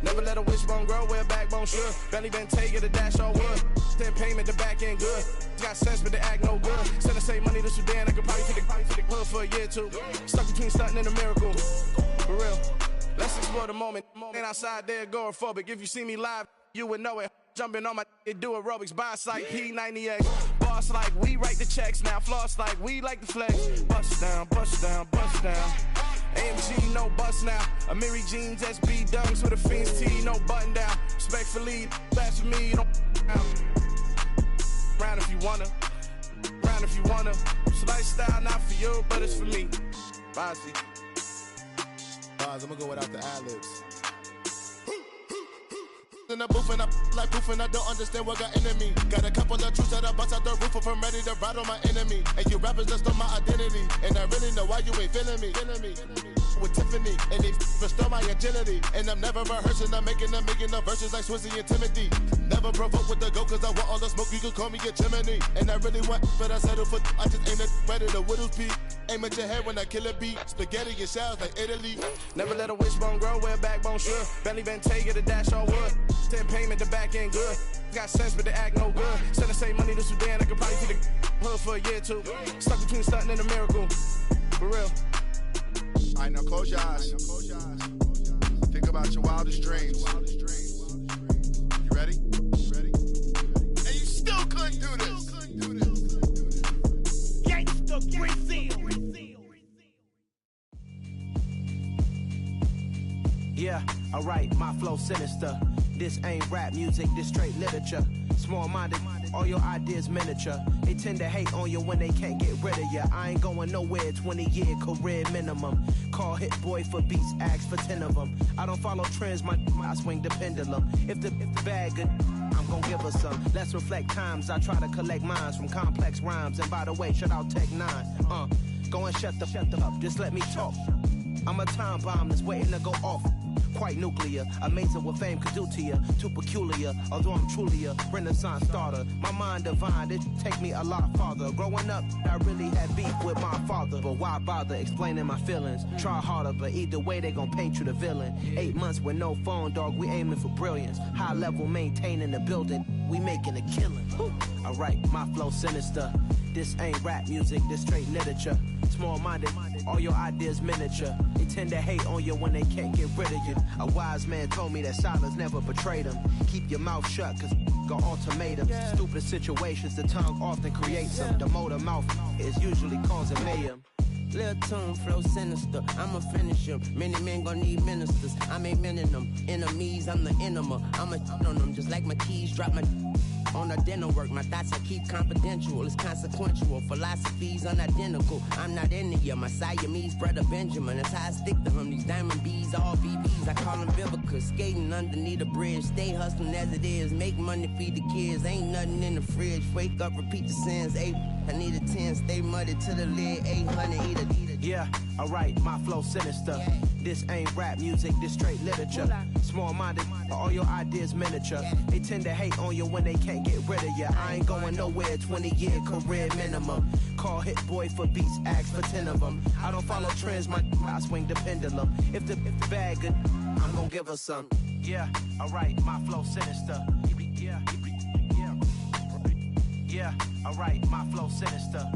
Never let a wishbone grow where a backbone should. Belly been taking a dash all wood. Then payment, the back end good. Got sense, but the act no good. Send the same money to Sudan. I could probably take the hood for a year or two. Stuck between stunting and a miracle. For real. Let's explore the moment. Ain't outside there agoraphobic. If you see me live, you would know it. Jumping on my do aerobics, boss like P90X. Boss like we write the checks now. Floss like we like the flex. Bust down, bust down, bust down. AMG, no bust now. Amiri jeans, SB dunks with a Fiends T, no button down. Respectfully, best for me, you don't round if you wanna. Round if you wanna. It's lifestyle not for you, but it's for me. Bossy. Bars, I'm gonna go without the ad-libs. In the booth and I like proof and I don't understand what got into me. Got a couple of truths that I bust out the roof if I'm ready to ride on my enemy. And you rappers just stole my identity. And I really know why you ain't feeling me. With Tiffany and they restore my agility. And I'm never rehearsing, I'm making them verses like Swizzy and Timothy. Never provoke with the go cause I want all the smoke, you can call me a chimney. And I really want, but I settle for I just ain't ready to whittles peak. Aim at your head when I kill a beat. Spaghetti and shells like Italy. Never let a wishbone grow where a backbone should. Belly been taking a dash all wood. Then payment, the back end good. Got sense, but the act no good. Send the same money to Sudan. I could probably take the hood for a year or two. Stuck between stunting and a miracle. For real. All right, now close your eyes. Think about your wildest dreams. You ready? And you still couldn't do this. Gangsta Brazil. Yeah, alright, my flow sinister. This ain't rap music, this straight literature. Small-minded, all your ideas miniature. They tend to hate on you when they can't get rid of you. I ain't going nowhere, 20-year career minimum. Call Hit Boy for beats, ask for 10 of them. I don't follow trends, I swing the pendulum. If the bag good, I'm gon' give her some. Let's reflect times, I try to collect minds from complex rhymes. And by the way, shout out Tech 9. Go and shut the up, just let me talk. I'm a time bomb that's waiting to go off. Quite nuclear, amazing what fame could do to you. Too peculiar, although I'm truly a renaissance starter. My mind divine, it take me a lot farther. Growing up, I really had beef with my father. But why bother explaining my feelings? Try harder, but either way they gon' paint you the villain. 8 months with no phone, dog, we aiming for brilliance. High level maintaining the building, we making a killing. Alright, my flow sinister. This ain't rap music, this straight literature. Small-minded, all your ideas miniature. They tend to hate on you when they can't get rid of you. A wise man told me that silence never betrayed him. Keep your mouth shut, cause got ultimatums. Stupid situations, the tongue often creates them. The motor mouth is usually causing mayhem. Lil' tune, flow sinister, I'ma finish him. Many men gon' need ministers, I'm aiming them. Enemies, I'm the enema. I'ma on them, just like my keys, drop my on the dinner work. My thoughts I keep confidential, it's consequential. Philosophies unidentical, I'm not into you. My Siamese brother Benjamin, that's how I stick to him. These diamond bees, all BBs, I call them Vivica. Skating underneath the bridge, stay hustling as it is. Make money, feed the kids, ain't nothing in the fridge. Wake up, repeat the sins, 8, I need a 10, stay muddy to the lid, 800, eat it. Yeah, alright, my flow sinister. This ain't rap music, this straight literature. Small-minded, all your ideas miniature. They tend to hate on you when they can't get rid of you. I ain't going nowhere, 20-year career minimum. Call Hit Boy for beats, ask for 10 of them. I don't follow trends, I swing the pendulum. If the bag good, I'm gon' give her some. Yeah, alright, my flow sinister. Yeah, alright, my flow sinister.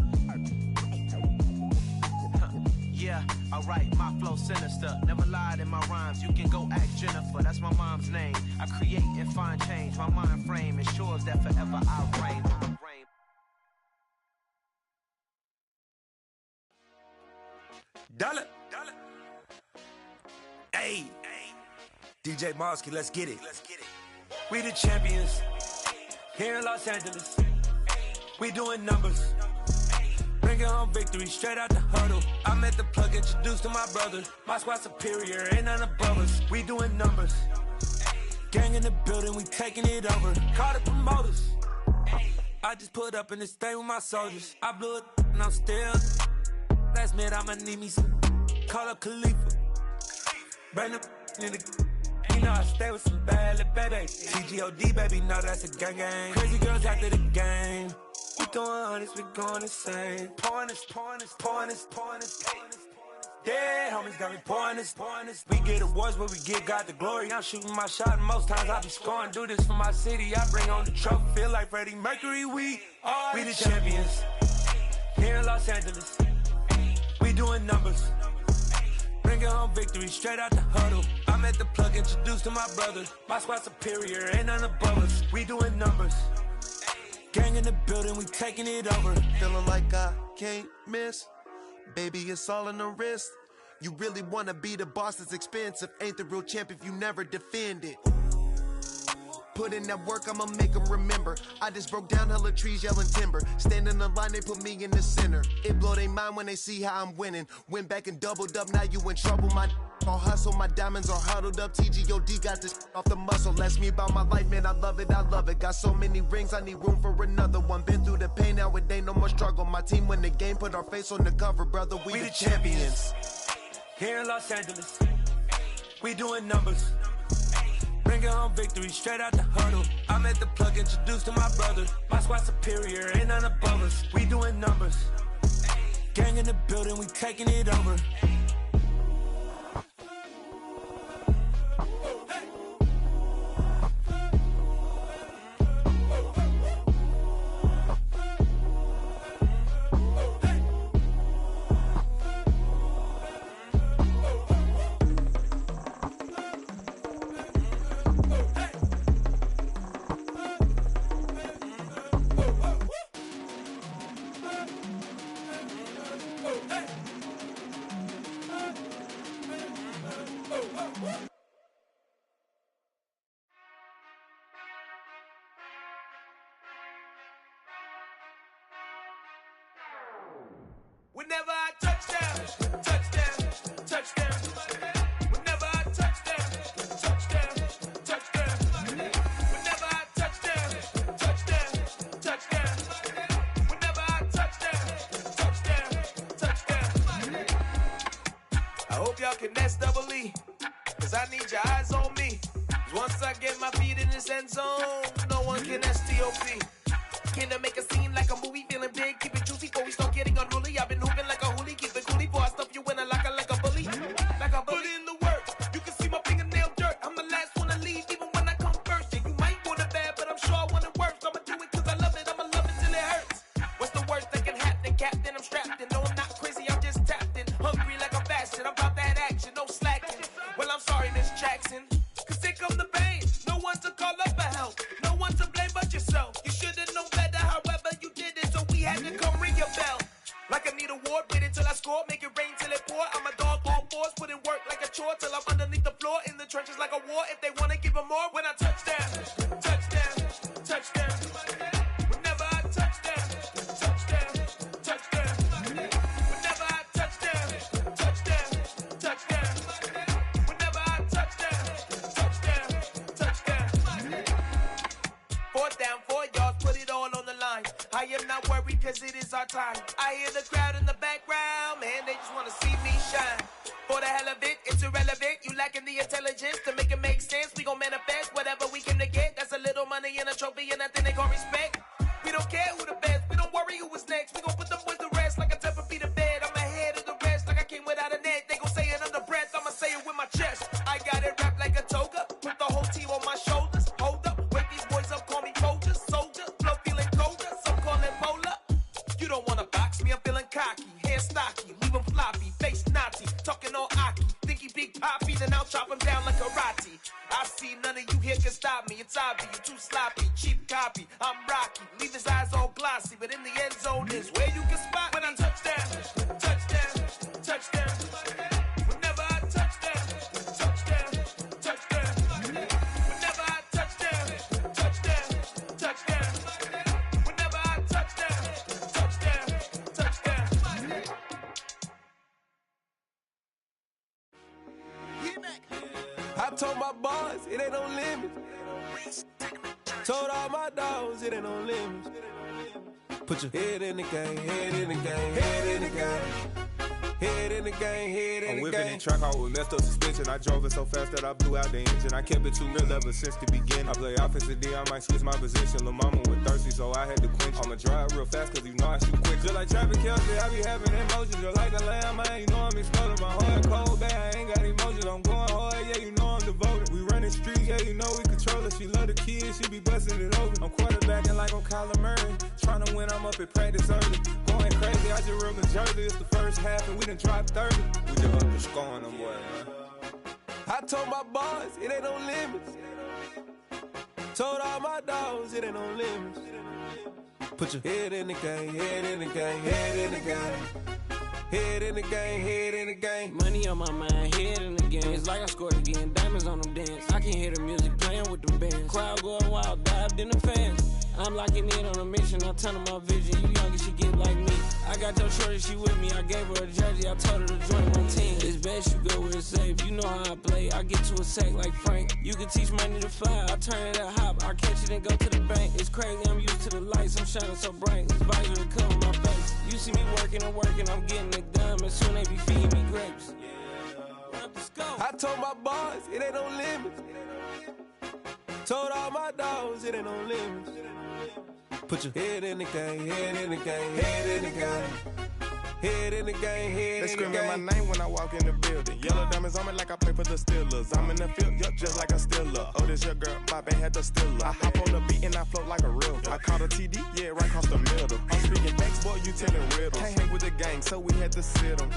Yeah, alright, my flow sinister. Never lied in my rhymes, you can go ask Jennifer. That's my mom's name. I create and find change. My mind frame ensures that forever I'll reign. Dollar. Hey, DJ Mosky, let's get it. We the champions here in Los Angeles. We doing numbers. Bringing home victory straight out the huddle. I met the plug, introduced to my brother. My squad superior, ain't none above us. We doing numbers. Gang in the building, we taking it over. Call the promoters. I just put up in this thing with my soldiers. I blew it and I'm still. Last minute I'ma need me some. Call up Khalifa. Bring the in the. You know I stay with some bad little baby. TGOD baby, know that's a gang gang. Crazy girls after the game. We doing honest, we going insane. Pouring this. Yeah, homies got me pouring this. We get awards, but we give God the glory. I'm shooting my shot, and most times I be scoring. Do this for my city, I bring on the trophy. Feel like Freddie Mercury, we the champions. Here in Los Angeles, we doing numbers. Bringing home victory straight out the huddle. I met the plug, introduced to my brother. My squad superior, ain't none above us. We doing numbers. Gang in the building, we taking it over. Feeling like I can't miss. Baby, it's all in the wrist. You really wanna be the boss, it's expensive. Ain't the real champ if you never defend it. Put in that work, I'ma make them remember. I just broke down hella trees, yelling timber. Stand in the line, they put me in the center. It blow their mind when they see how I'm winning. Went back and doubled up, now you in trouble. My all hustle, my diamonds are huddled up. TGOD got this off the muscle. That's me about my life, man, I love it. Got so many rings, I need room for another one. Been through the pain, now it ain't no more struggle. My team win the game, put our face on the cover, brother. We the champions. Here in Los Angeles, we doing numbers. Bringing home victory straight out the huddle. I met the plug, introduced to my brother. My squad superior, ain't none above us. We doing numbers. Gang in the building, we taking it over. Whenever I touchdown, touchdown, touchdown. Whenever I touchdown, touchdown, touchdown. Whenever I touchdown, touchdown, touchdown. Whenever I touchdown, touchdown. I hope y'all can nest double E, cause I need your eyes on me. Once I get my feet in this end zone, no one can STOP. Can I make a scene like a movie, feeling big, keep it juicy before we start getting unruly. I've been hooping like a hoolie, keep it coolie before I stuff you in a locker like a bully. Like a bully. Put in the work, you can see my fingernail dirt. I'm the last one to leave, even when I come first. Yeah, you might want it bad, but I'm sure I want it worse. I'ma do it cause I love it, I'ma love it till it hurts. What's the worst that can happen, Captain? I'm strapped in, no I'm not crazy, I'm just tapped in. Hungry like I'm fasting, I'm about that action, no slacking. Well, I'm sorry, Miss Jackson, cause here come the pain. No one to call up for help, no one to blame but yourself. You should've known better, however you did it, so we had to come ring your bell. Like I need a ward, wait until I score, make it rain till it pour. I'm a dog on fours, put in work like a chore till I'm underneath the floor, in the trenches like a war. If they wanna give them more, when I touchdown, touchdown, touchdown. Whenever I touchdown, touchdown, touchdown. Whenever I touchdown, touchdown, touchdown. Whenever I touchdown, touchdown, touchdown. Fourth down, 4 yards, put it all on the line. I am not worried cause it is our time. I hear the crowd in the background, man, they just wanna see me shine. For the hell of it, it's irrelevant. You lacking the intelligence to make it make sense. We gon' manifest whatever we came to get. That's a little money and a trophy and nothing they call respect. We don't care who the best, we don't worry who was next. We gon' put them boys to rest like a 10 feet of bed. I'm ahead of the rest like I came without a net. They gon' say it under breath, I'ma say it with my chest. I got it wrapped like a toga, put the whole team on my shoulders. Hold up, wake these boys up, call me soldier, soldier. Flow feeling colder, some call it polar. You don't wanna box me, I'm feeling cocky. Hair stocky, leave him floppy, face naughty. Talking all aki, think he big poppy, then I'll chop him down like karate. I see none of you here can stop me. It's obvious, you too sloppy, cheap copy. I'm rocky, leave his eyes all glossy, but in the end zone is where you can spot when I touchdown, touchdown, touchdown. Whenever I touchdown, touchdown, touchdown. Whenever I touchdown, touchdown, touchdown. Whenever I touchdown, told my boys, it ain't no limits. Told all my dogs, it ain't no limits. Put your head in the game, head in the game, head in the game. Head in the game, head in the game. I'm whipping the track out with messed up suspension. I drove it so fast that I blew out the engine. I kept it too real ever since the beginning. I play offensive D, I might switch my position. Lil' mama was thirsty, so I had to quench. I'ma drive real fast, cause you know I shoot quick. Just like Travis Kelce, I be having emotions. Just like a lamb, man, you know I'm exploding. My heart cold, bad, I ain't got emotions. I'm going hard, yeah, you know I'm devoted. We running streets, yeah, you know we control it. She love the kids, she be busting it over. I'm quarterbacking like I'm Kyler Murray. Trying to win, I'm up at practice early. Going crazy, I just real the jersey. It's the first half and we done dropped 30. We just underscoring them, boy, man. I told my boys, it ain't no limits. Told all my dogs, it ain't no limits. Put your head in the game, head in the game, head in the game. Head in the game, head in the game. Money on my mind, head in the game. It's like I scored again, diamonds on them dance. I can hear the music playing with the bands. Crowd going wild, dived in the fans. I'm locking in on a mission, I'm turning my vision. You young and she get like me. I got your shorty, she with me. I gave her a jersey, I told her to join my team. It's best you go where it's safe. You know how I play, I get to a sack like Frank. You can teach money to fly, I turn it at hop. I catch it and go to the bank. It's crazy, I'm used to the lights, I'm shining so bright. This visor to cover my face. You see me working and working, I'm getting it done. And soon they be feeding me grapes. I told my boys, it ain't no limits. Told all my dogs, it ain't no limits. Put your head in the game, head in the game, head in the game. Head in the game, head in the game. They screaming my name when I walk in the building. Yellow diamonds on me like I play for the Steelers. I'm in the field, yup, just like a Steeler. Oh, this your girl, my band had the Steeler. I hop on the beat and I float like a real. I caught a TD, yeah, right across the middle. I'm speaking facts, boy, you telling riddles. Can't hang with the gang, so we had to sit them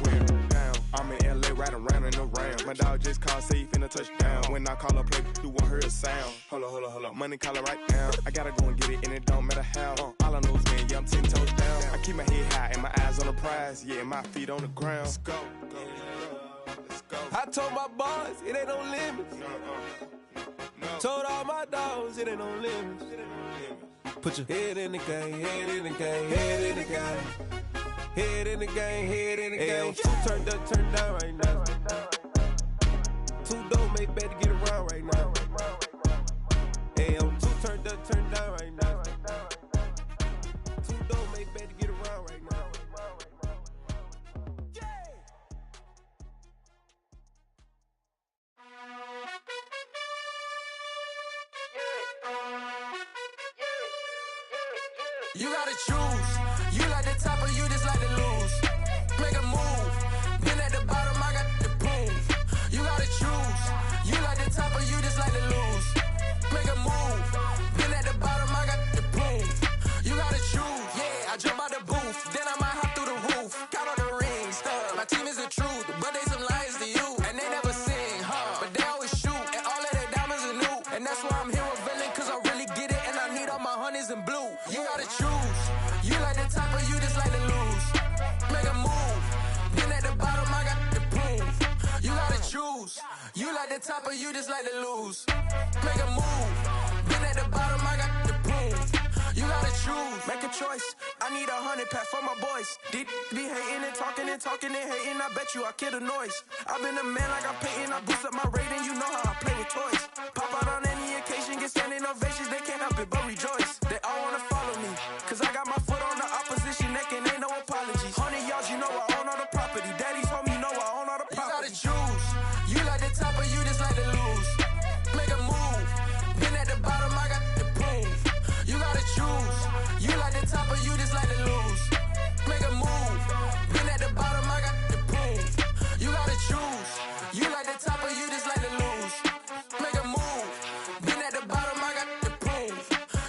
down. I'm in LA, riding around in the Rams. My dog just called, say he finna touch down. When I call a play, you won't hear a sound. Hold up, money call it right now. I gotta go and get it, and it don't matter how. All I know is, man, yeah, I'm 10 toes down. I keep my head high and my eyes on the prize. Yeah, my feet on the ground. Let's go. I told my boys, it ain't no limits. Told all my dogs, it ain't no limits. Put your head in the game, head in the game, head in the game. Head in the game, head in the game. Two turned up, turned down right now. Two don't make better get around right now. Two turned up, turned down right now. Two don't make better get around right now. You gotta choose. You like the top or you just like to lose. Make a move. Been at the bottom, I got the proof. You gotta choose. You like the top or you just like to lose. Make a move. Been at the bottom, I got the proof. You gotta choose. Yeah, I jump out the booth. Then I might hop through the roof. Count on the rings. My team is the truth, but they some liars to you. And they never sing, but they always shoot. And all of their diamonds are new. And that's why I'm here with villain, cause I really get it. And I need all my honeys in blue. You gotta choose. You like the top or you just like to lose. Make a move. Been at the bottom, I got the proof. You gotta choose. You like the top or you just like to lose. Make a move. Been at the bottom, I got the proof. You gotta choose. Make a choice. I need 100 pack for my boys. Be hating and talking and talking and hating. I bet you I kill the noise. I've been a man like I'm Peyton. I boost up my rating. You know how I play with toys. Pop out on any occasion, get standing ovations. They can't help it but rejoice. They all wanna follow me, cause I got my foot on the opposition neck and ain't no apologies. 100 yards, you know I own all the property. Daddy's home, you know I own all the property. You gotta choose. You like the top or you just like to lose. Make a move. Been at the bottom, I got the proof. You gotta choose. You like the top or you just like to lose. Make a move. Been at the bottom, I got the proof. You gotta choose. You like the top or you just like to lose. Make a move. Been at the bottom, I got the proof.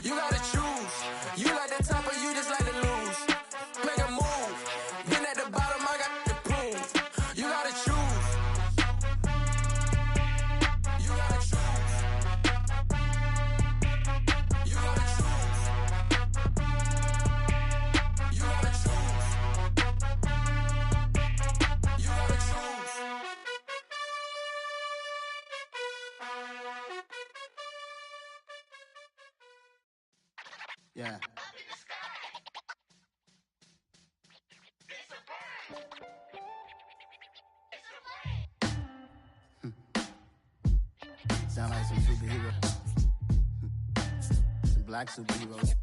You gotta choose. You like the top or you just like to lose. Make a move. Been at the bottom, I got the proof. You gotta choose. You gotta choose. You gotta choose. You gotta choose. You gotta choose. Yeah. some superheroes. Some black superheroes.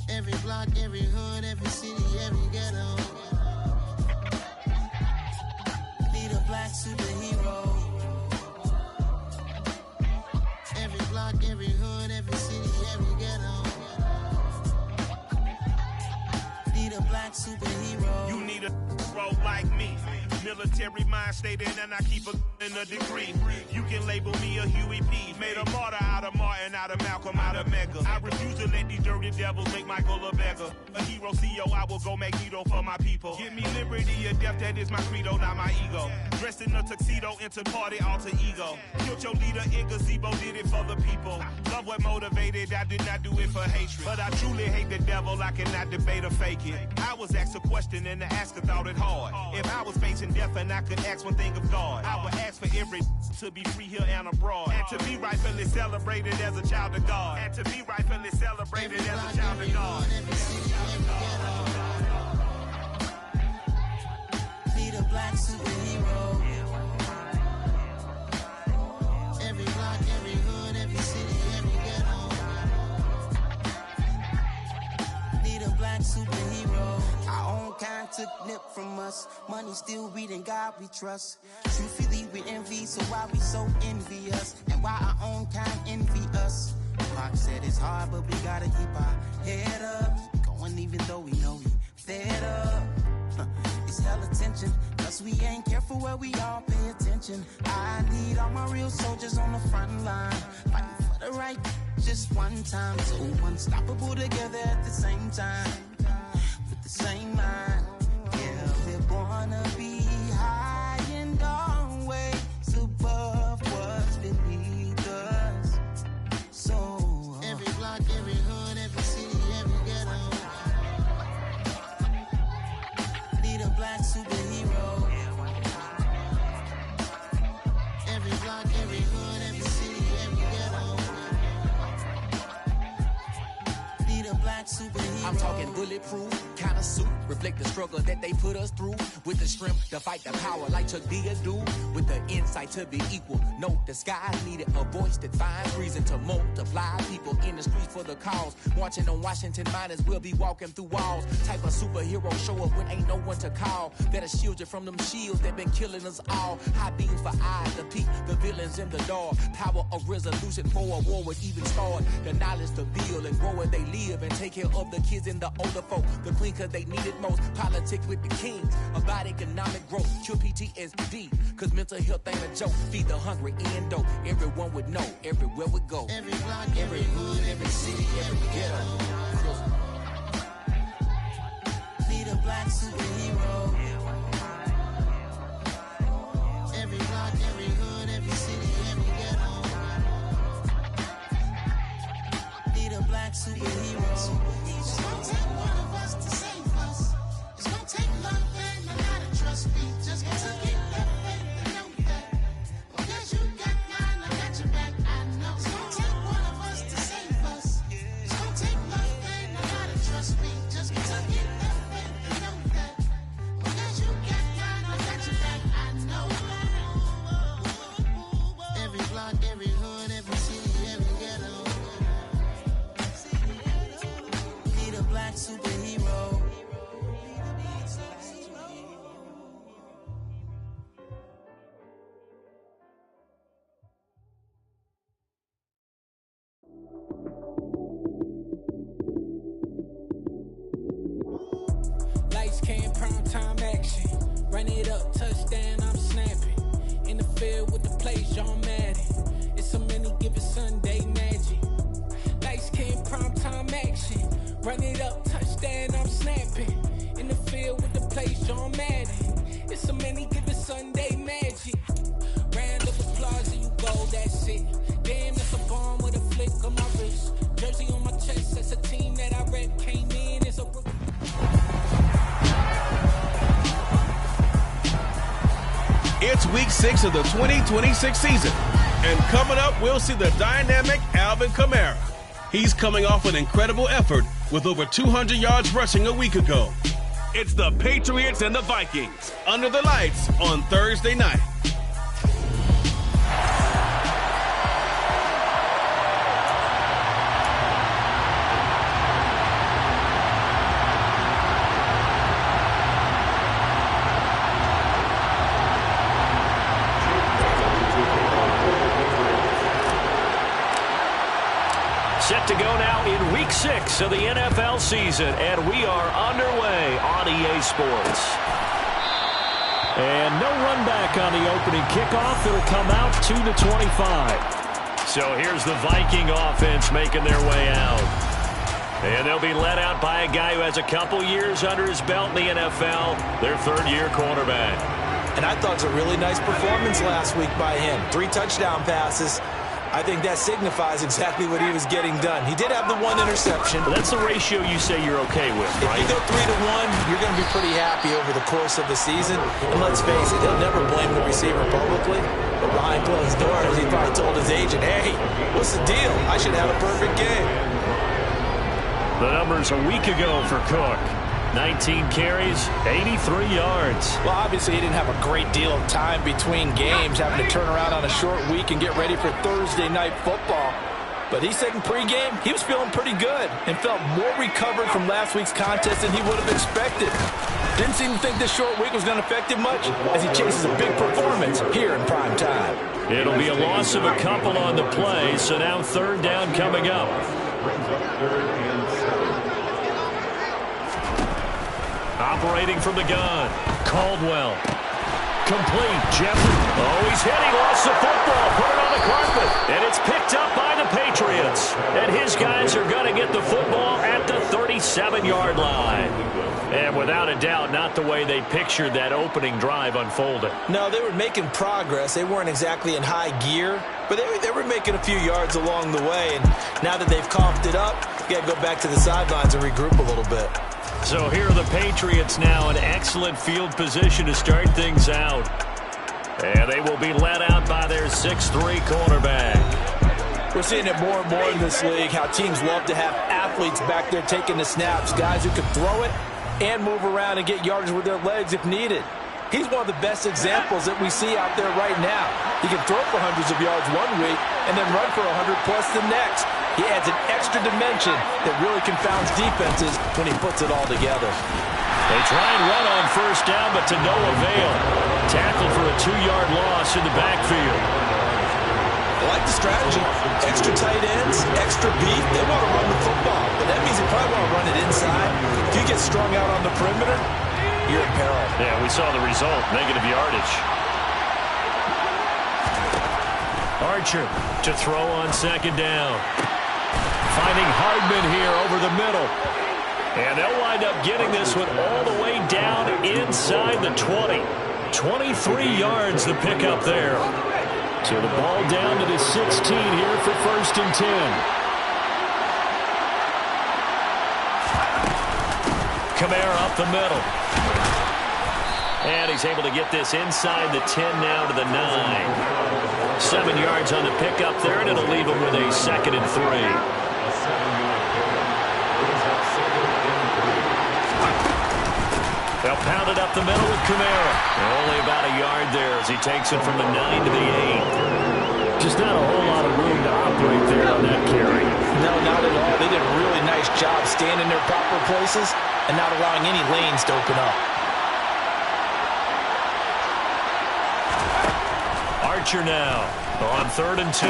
Every block, every hood, every city, every ghetto. Need a black superhero. Every block, every hood, every city, every ghetto. Need a black superhero. You need a role like me. Military mind stated, and I keep in a degree. You can label me a Huey P. Made a martyr out of Martin, out of Malcolm, out of Mega. I refuse to let these dirty devils make Michael a beggar. A hero CEO, I will go Magneto for my people. Give me liberty or death, that is my credo, not my ego. Dressed in a tuxedo, enter party, alter ego. Killed your leader in gazebo, did it for the people. Love what motivated, I did not do it for hatred. But I truly hate the devil, I cannot debate or fake it. I was asked a question and the asker thought it hard. If I was facing death and I could ask one thing of God, I would ask for every to be free here and abroad, and to be rightfully celebrated as a child of God, and to be rightfully celebrated as a child of God. Need a black superhero. Every block, every hood, every city, every ghetto. Need a black superhero. Our own kind took nip from us. Money still reading God we trust. Truthfully we envy, so why we so envious? And why our own kind envy us? Pac said it's hard, but we gotta keep our head up. Going even though we know we fed up. It's hell attention, cause we ain't careful where we all pay attention. I need all my real soldiers on the front line, fighting for the right just one time. So unstoppable together at the same time, with the same mind. Yeah, we're gonna be high and always above what's beneath us. So every block, every hood, every city, every ghetto. Need a black superhero. Every block, every hood, every city, every ghetto. Need a black superhero. I'm talking bulletproof kind of suit, reflect the struggle that they put us through, with the strength to fight the power like Chuck D do, with the insight to be equal. Note the sky needed a voice that finds reason to multiply people in the streets for the cause. Marching on Washington miners will be walking through walls. Type of superhero show up when ain't no one to call. That'll shield you from them shields that been killing us all. High beams for eyes to peek the villains in the dark. Power of resolution for a war would even start. The knowledge to build and grow where they live and take care of the kids and the older folk. The queen cause they need it most. Politics with the kings. About economic growth. Cure PTSD. Cause mental health ain't a joke. Feed the hungry and dope. Everyone would know. Everywhere we go. Every block, every hood, every city, every ghetto. Need a black superhero. Every block, every hood, every city, every ghetto. Need a black superhero. It's gonna take one of us to save us. It's gonna take love and a lot of trust. Me just to get that faith and know that. Because you got mine, I got your back. I know. It's gonna take one of us to save us. It's gonna take love and a lot of trust. Me just to get that faith and know that. Because you got mine, I got your back. I know. Every block, every hood, every city, every ghetto. Need a black superhero. Lights came, prime time action. Run it up, touchdown, I'm snapping. In the field with the plays, John Madden. It's so many given Sunday magic. Lights came, prime time action. Run it up, touchdown, I'm snapping. In the field with the plays, John Madden. It's so many given Sunday magic. Round of applause and you go, that's it. Damn, that's a bomb with a flick on my wrist. Jersey on my chest, that's a team that I rep. Came in as a rookie. It's week 6 of the 2026 season. And coming up, we'll see the dynamic Alvin Kamara. He's coming off an incredible effort with over 200 yards rushing a week ago. It's the Patriots and the Vikings under the lights on Thursday night. Set to go now in Week 6 of the NFL season, and we are underway on EA Sports. And no run back on the opening kickoff. It'll come out 2-25. So here's the Viking offense making their way out. And they'll be led out by a guy who has a couple years under his belt in the NFL, their third-year cornerback. And I thought it was a really nice performance last week by him. 3 touchdown passes. I think that signifies exactly what he was getting done. He did have the 1 interception. But that's the ratio you say you're okay with, right? If you go 3-1, you're going to be pretty happy over the course of the season. And let's face it, he'll never blame the receiver publicly. But behind closed doors, he probably told his agent, hey, what's the deal? I should have a perfect game. The numbers a week ago for Cook. 19 carries, 83 yards. Well, obviously he didn't have a great deal of time between games, having to turn around on a short week and get ready for Thursday night football. But he said in pregame he was feeling pretty good and felt more recovered from last week's contest than he would have expected. Didn't seem to think this short week was going to affect him much as he chases a big performance here in prime time. It'll be a loss of a couple on the play, so now third down coming up. Operating from the gun, Caldwell. Complete, Jeffrey. Oh, he's hit. He lost the football. Put it on the carpet. And it's picked up by the Patriots. And his guys are going to get the football at the 37-yard line. And without a doubt, not the way they pictured that opening drive unfolded. No, they were making progress. They weren't exactly in high gear, but they were making a few yards along the way. And now that they've coughed it up, you got to go back to the sidelines and regroup a little bit. So here are the Patriots now in excellent field position to start things out. And they will be led out by their 6'3 cornerback. We're seeing it more and more in this league, how teams love to have athletes back there taking the snaps, guys who can throw it and move around and get yardage with their legs if needed. He's one of the best examples that we see out there right now. He can throw for hundreds of yards one week and then run for 100+ the next. He adds an extra dimension that really confounds defenses when he puts it all together. They try and run on first down, but to no avail. Tackled for a 2-yard loss in the backfield. I like the strategy. Extra tight ends, extra beef. They want to run the football, but that means they probably want to run it inside. If you get strung out on the perimeter, you're in peril. Yeah, we saw the result, negative yardage. Archer to throw on second down. Finding Hardman here over the middle. And they'll wind up getting this one all the way down inside the 20. 23 yards the pickup there. So the ball down to the 16 here for 1st and 10. Kamara up the middle. And he's able to get this inside the 10 now to the 9. 7 yards on the pickup there, and it'll leave him with a 2nd and 3. They'll pound it up the middle with Kamara. Only about a yard there as he takes it from the 9 to the 8. Just not a whole lot of room to operate there on that carry. No, not at all. They did a really nice job staying in their proper places and not allowing any lanes to open up. Archer now on 3rd and 2.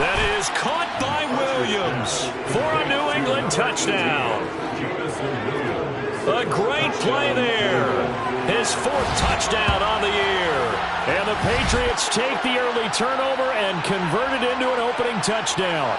That is caught by Williams for a New England touchdown. A great play there. His 4th touchdown on the year. And the Patriots take the early turnover and convert it into an opening touchdown.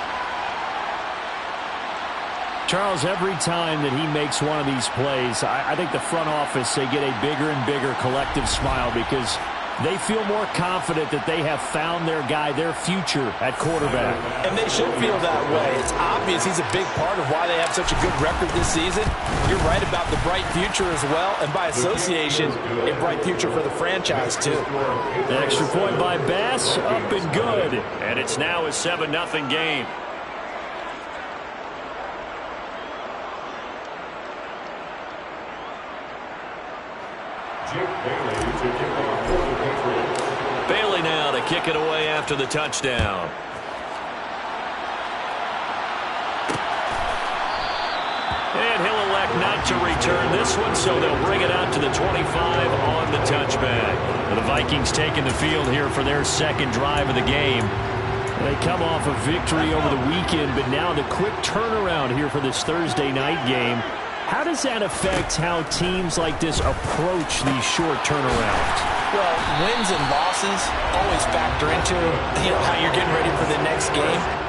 Charles, every time that he makes one of these plays, I think the front office, they get a bigger and bigger collective smile because they feel more confident that they have found their guy, their future at quarterback. And they should feel that way. It's obvious he's a big part of why they have such a good record this season. You're right about the bright future as well, and by association, a bright future for the franchise too. The extra point by Bass, up and good. And it's now a 7-0 game. Bailey now to kick it away after the touchdown. And he'll elect not to return this one, so they'll bring it out to the 25 on the touchback. The Vikings taking the field here for their second drive of the game. They come off a victory over the weekend, but now the quick turnaround here for this Thursday night game. How does that affect how teams like this approach these short turnarounds? Well, wins and losses always factor into how you're getting ready for the next game.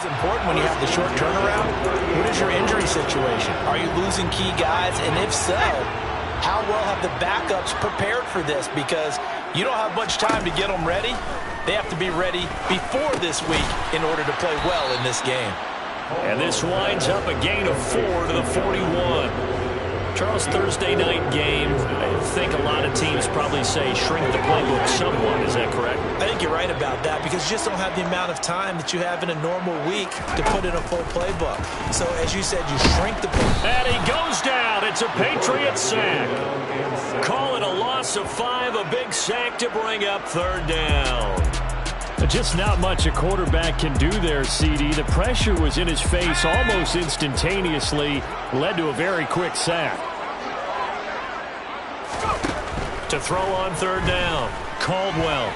Important when you have the short turnaround. What is your injury situation? Are you losing key guys? And if so, how well have the backups prepared for this? Because you don't have much time to get them ready. They have to be ready before this week in order to play well in this game. And this winds up a gain of 4 to the 41. Charles, Thursday night game, I think a lot of teams probably say shrink the playbook somewhat. Is that correct? I think you're right about that because you just don't have the amount of time that you have in a normal week to put in a full playbook. So, as you said, you shrink the playbook. And he goes down. It's a Patriot sack. Call it a loss of 5, a big sack to bring up third down. Just not much a quarterback can do there, CD. The pressure was in his face almost instantaneously, led to a very quick sack. To throw on third down, Caldwell.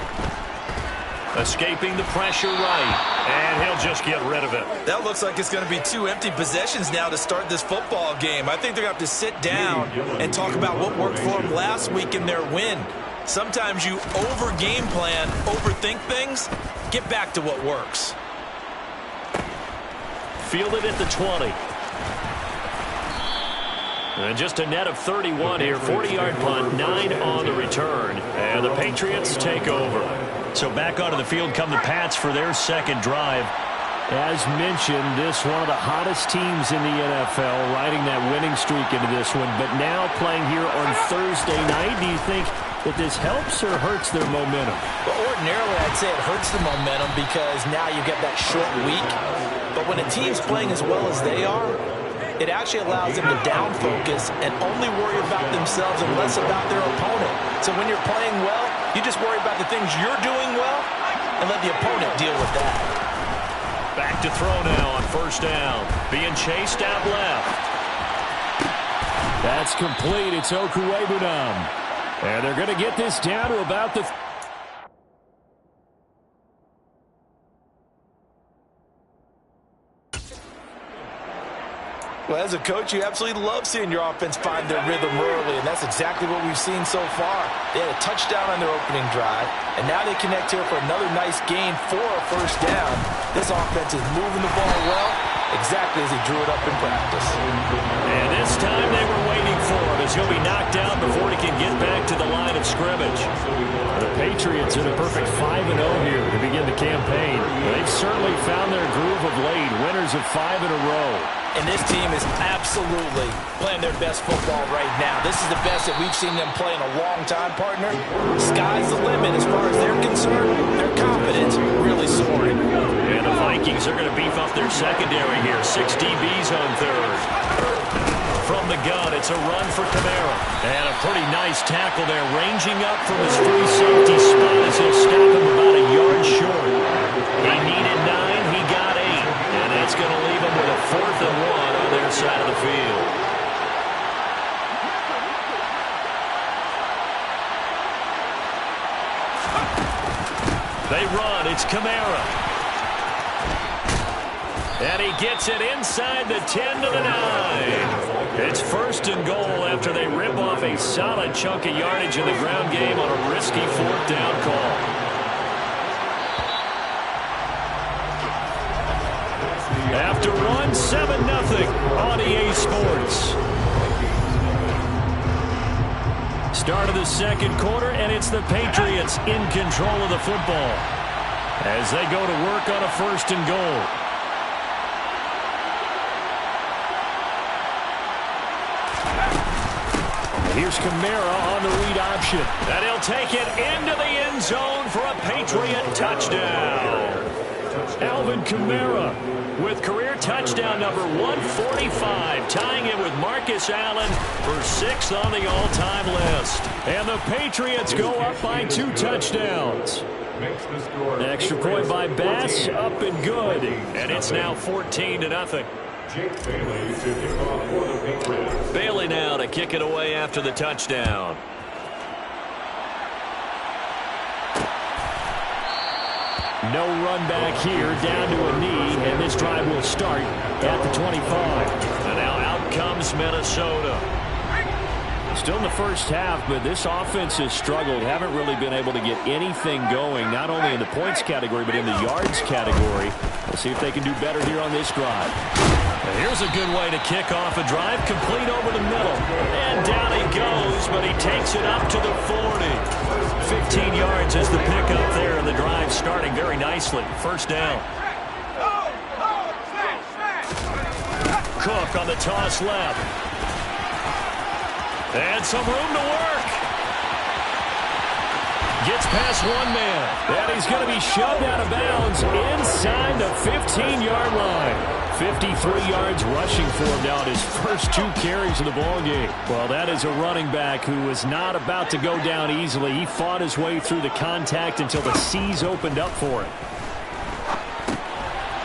Escaping the pressure right, and he'll just get rid of it. That looks like it's going to be 2 empty possessions now to start this football game. I think they're going to have to sit down and talk about what worked for them last week in their win. Sometimes you over-game plan, overthink things. Get back to what works. Fielded at the 20. And just a net of 31 here. 40-yard punt, 9 on the return. And the Patriots take over. So back onto the field come the Pats for their second drive. As mentioned, this one of the hottest teams in the NFL, riding that winning streak into this one. But now playing here on Thursday night, do you think that this helps or hurts their momentum? Well, ordinarily, I'd say it hurts the momentum because now you get that short week. But when a team's playing as well as they are, it actually allows them to down focus and only worry about themselves and less about their opponent. So when you're playing well, you just worry about the things you're doing well and let the opponent deal with that. Back to throw now on first down. Being chased out left. That's complete. It's Okuwebunam. And they're going to get this down to about the... Well, as a coach, you absolutely love seeing your offense find their rhythm early, and that's exactly what we've seen so far. They had a touchdown on their opening drive, and now they connect here for another nice gain for a first down. This offense is moving the ball well, exactly as he drew it up in practice. And this time they were waiting for him as he'll be knocked down before he can get back to the line of scrimmage. The Patriots in a perfect 5-0 here to begin the campaign. They've certainly found their groove of late, winners of 5 in a row. And this team is absolutely playing their best football right now. This is the best that we've seen them play in a long time, partner. Sky's the limit as far as they're concerned. Their confidence really soaring. And the Vikings are going to beef up their secondary here. 6 DBs on third. From the gun, it's a run for Kamara. And a pretty nice tackle there, ranging up from his free safety spot as he'll stop him about a yard short. He needed 9, he got 8. And that's going to leave him with a 4th and 1 on their side of the field. They run, it's Kamara. And he gets it inside the 10 to the 9. It's 1st and goal after they rip off a solid chunk of yardage in the ground game on a risky 4th down call. 7-0 on EA Sports. Start of the second quarter, and it's the Patriots in control of the football as they go to work on a 1st and goal. Here's Kamara on the read option. And he'll take it into the end zone for a Patriot touchdown. Alvin Kamara with career touchdown number 145, tying it with Marcus Allen for 6th on the all-time list. And the Patriots go up by 2 touchdowns. Extra point by Bass, up and good. And it's now 14-0. Bailey now to kick it away after the touchdown. No run back here, down to a knee, and this drive will start at the 25. And now out comes Minnesota. Still in the first half, but this offense has struggled. Haven't really been able to get anything going, not only in the points category, but in the yards category. We'll see if they can do better here on this drive. And here's a good way to kick off a drive, complete over the middle. And down he goes, but he takes it up to the 40. 15 yards is the pickup there, and the drive starting very nicely. 1st down. Cook on the toss left. And some room to work. Gets past one man. And he's going to be shoved out of bounds inside the 15-yard line. 53 yards rushing for him now in his first 2 carries of the ballgame. Well, that is a running back who was not about to go down easily. He fought his way through the contact until the seas opened up for him.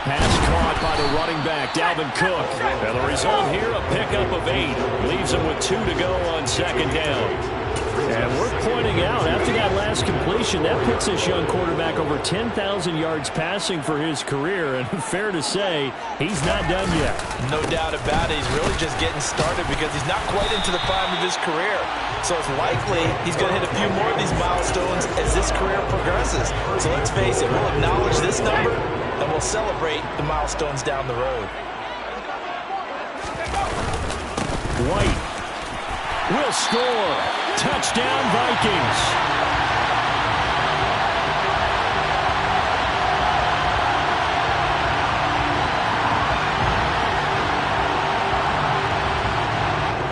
Pass caught by the running back, Dalvin Cook. And the result here, a pickup of 8. Leaves him with 2 to go on 2nd down. And we're pointing out, after that last completion, that puts this young quarterback over 10,000 yards passing for his career. And fair to say, he's not done yet. No doubt about it. He's really just getting started because he's not quite into the prime of his career. So it's likely he's going to hit a few more of these milestones as this career progresses. So let's face it, we'll acknowledge this number, and we'll celebrate the milestones down the road. White will score. Touchdown, Vikings.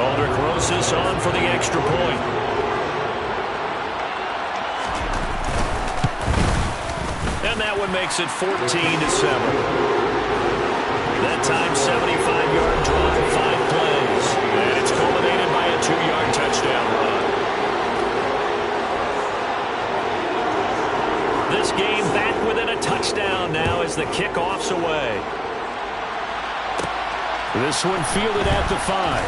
Aldrich Rosas on for the extra point. And that one makes it 14-7. That time, 75-yard drive, 5 plays. And it's culminated by a 2-yard touchdown run. This game back within a touchdown now as the kickoff's away. This one fielded at the 5.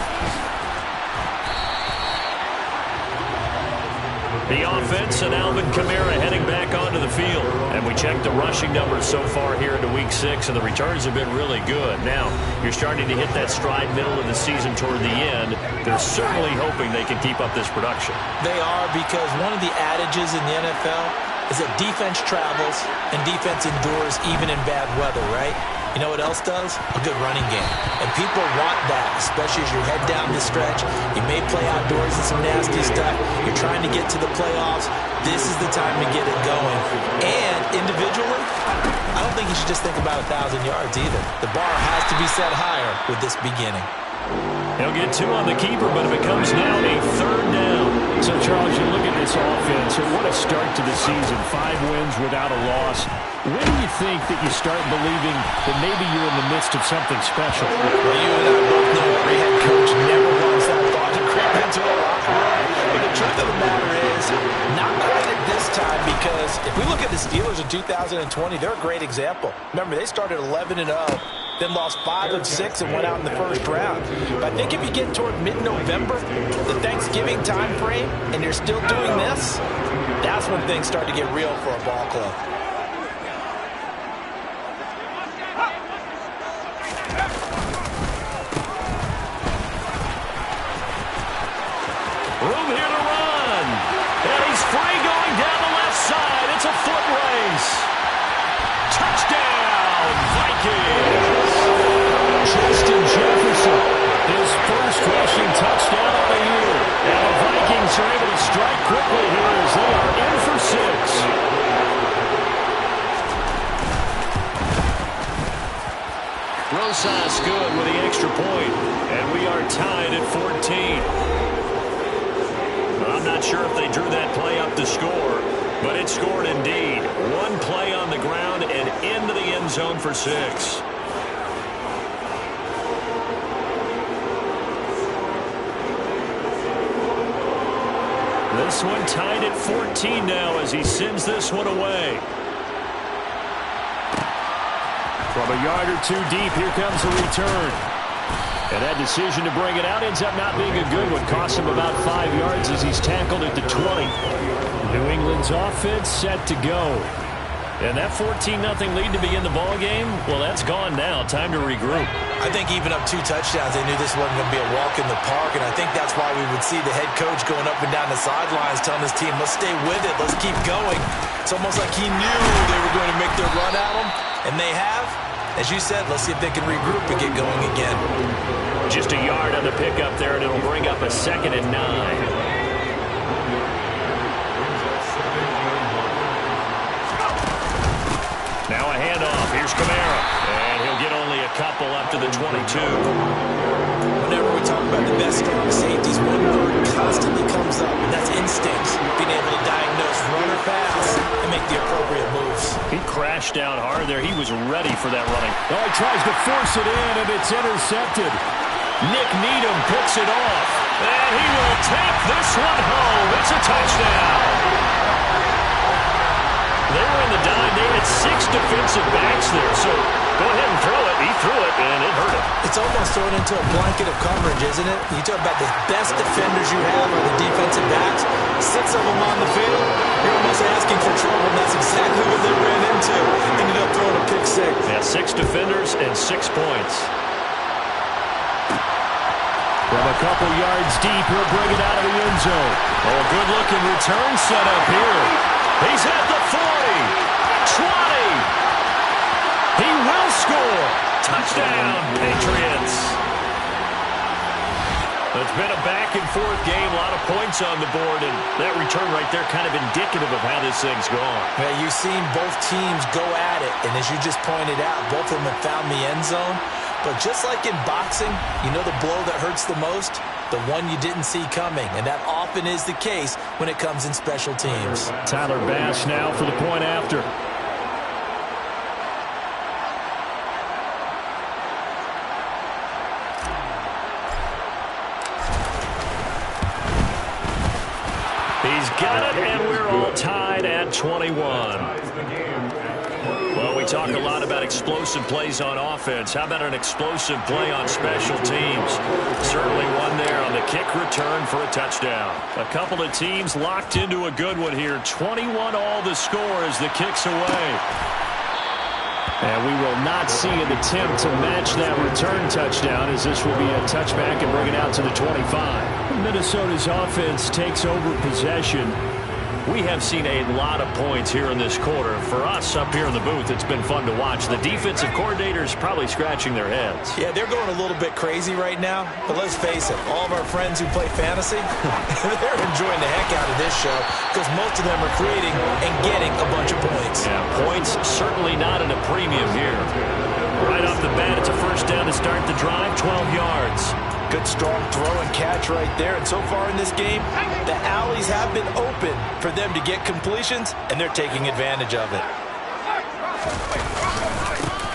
The offense and Alvin Kamara heading back onto the field. And we checked the rushing numbers so far here into Week 6, and the returns have been really good. Now, you're starting to hit that stride middle of the season toward the end. They're certainly hoping they can keep up this production. They are, because one of the adages in the NFL is that defense travels and defense endures even in bad weather, right? You know what else does? A good running game. And people want that, especially as you head down the stretch. You may play outdoors in some nasty stuff. You're trying to get to the playoffs. This is the time to get it going. And individually, I don't think you should just think about 1,000 yards either. The bar has to be set higher with this beginning. He'll get 2 on the keeper, but it becomes now a 3rd down. So, Charles, you look at this offense, what a start to the season. 5 wins without a loss. When do you think that you start believing that maybe you're in the midst of something special? Well, you and I both know every head coach never wants that thought to creep into a locker room. But the truth of the matter is, not quite at this time, because if we look at the Steelers in 2020, they're a great example. Remember, they started 11-0. Then lost 5 of 6 and went out in the first round. But I think if you get toward mid-November, the Thanksgiving time frame, and you're still doing this, that's when things start to get real for a ball club. Room here to run. And he's free going down the left side. It's a foot race. Touchdown, Vikings. Rosas good with the extra point, and we are tied at 14. I'm not sure if they drew that play up to score, but it scored indeed. One play on the ground and into the end zone for 6. This one tied at 14 now as he sends this one away. From a yard or two deep, here comes a return. And that decision to bring it out ends up not being a good one. Cost him about 5 yards as he's tackled at the 20. New England's offense set to go. And that 14-0 lead to begin the ball game, well, that's gone now. Time to regroup. I think even up 2 touchdowns, they knew this wasn't going to be a walk in the park, and I think that's why we would see the head coach going up and down the sidelines telling his team, let's stay with it, let's keep going. It's almost like he knew they were going to make their run at him, and they have. As you said, let's see if they can regroup and get going again. Just a yard on the pickup there, and it'll bring up a 2nd and 9. Now a handoff. Here's Kamara. And he'll get only a couple up to the 22. Whenever we talk about the best strong safeties, one word constantly comes up, and that's instincts. Being able to diagnose run or pass and make the appropriate moves. He crashed down hard there. He was ready for that running. Oh, he tries to force it in, and it's intercepted. Nick Needham picks it off. And he will take this one home. It's a touchdown. They were in the dime. They had 6 defensive backs there, so go ahead and throw it. He threw it, and it hurt him. It's almost thrown into a blanket of coverage, isn't it? You talk about the best defenders you have are the defensive backs. 6 of them on the field. You're almost asking for trouble, and that's exactly what they ran into. Ended up throwing a pick 6. Yeah, 6 defenders and 6 points. From a couple yards deep, he'll bring it out of the end zone. Oh, good-looking return set up here. He's at the 40, 20. He will score. Touchdown, Patriots. It's been a back-and-forth game, a lot of points on the board, and that return right there kind of indicative of how this thing's gone. Yeah, you've seen both teams go at it, and as you just pointed out, both of them have found the end zone. But just like in boxing, you know the blow that hurts the most? The one you didn't see coming, and that often is the case when it comes in special teams. Tyler Bass now for the point after. He's got it, and we're all tied at 21. Well, we talk a lot about explosive plays on offense. How about an explosive play on special teams? Certainly one there on the kick return for a touchdown. A couple of teams locked into a good one here. 21 all the score as the kick's away. And we will not see an attempt to match that return touchdown, as this will be a touchback and bring it out to the 25. Minnesota's offense takes over possession. We have seen a lot of points here in this quarter. For us up here in the booth, it's been fun to watch. The defensive coordinators probably scratching their heads. Yeah, they're going a little bit crazy right now. But let's face it, all of our friends who play fantasy, they're enjoying the heck out of this show because most of them are creating and getting a bunch of points. Yeah, points certainly not at a premium here. Right off the bat, it's a first down to start the drive, 12 yards. Good strong throw and catch right there. And so far in this game, the alleys have been open for them to get completions, and they're taking advantage of it.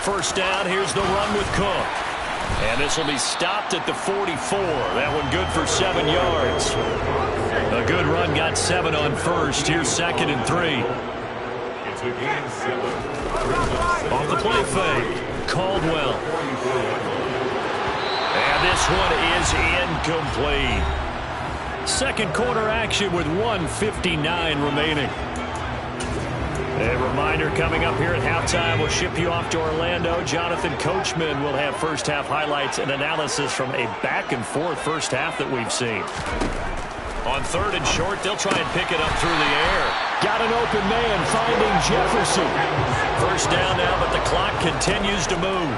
First down, here's the run with Cook. And this will be stopped at the 44. That one good for 7 yards. A good run got 7 on first. Here's 2nd and 3. Off the play fake, Caldwell. And this one is incomplete. Second quarter action with 1:59 remaining. A reminder coming up here at halftime. We'll ship you off to Orlando. Jonathan Coachman will have first half highlights and analysis from a back-and-forth first half that we've seen. On 3rd and short, they'll try and pick it up through the air. Got an open man finding Jefferson. First down now, but the clock continues to move.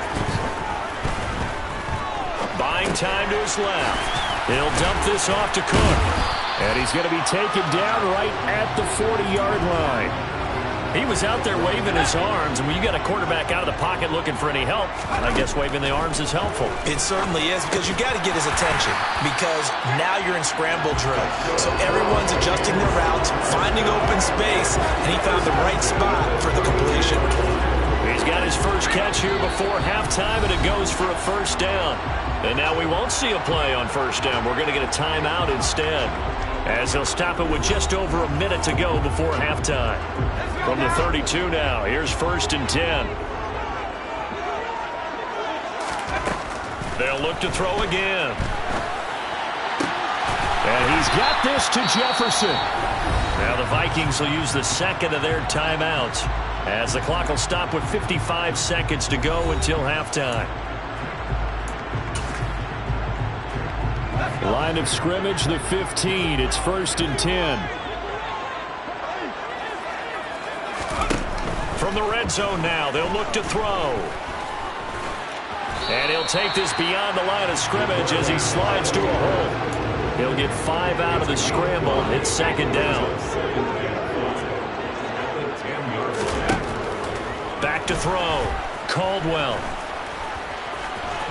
Buying time to his left. He'll dump this off to Cook. And he's going to be taken down right at the 40-yard line. He was out there waving his arms, and when you got a quarterback out of the pocket looking for any help, I guess waving the arms is helpful. It certainly is, because you got to get his attention, because now you're in scramble drill. So everyone's adjusting their routes, finding open space, and he found the right spot for the completion. He's got his first catch here before halftime, and it goes for a first down. And now we won't see a play on first down. We're going to get a timeout instead, as he'll stop it with just over a minute to go before halftime. From the 32 now, here's 1st and 10. They'll look to throw again. And he's got this to Jefferson. Now the Vikings will use the second of their timeouts, as the clock will stop with 55 seconds to go until halftime. Line of scrimmage, the 15. It's 1st and 10. From the red zone now, they'll look to throw. And he'll take this beyond the line of scrimmage as he slides to a hole. He'll get 5 out of the scramble. It's 2nd down. Back to throw. Caldwell.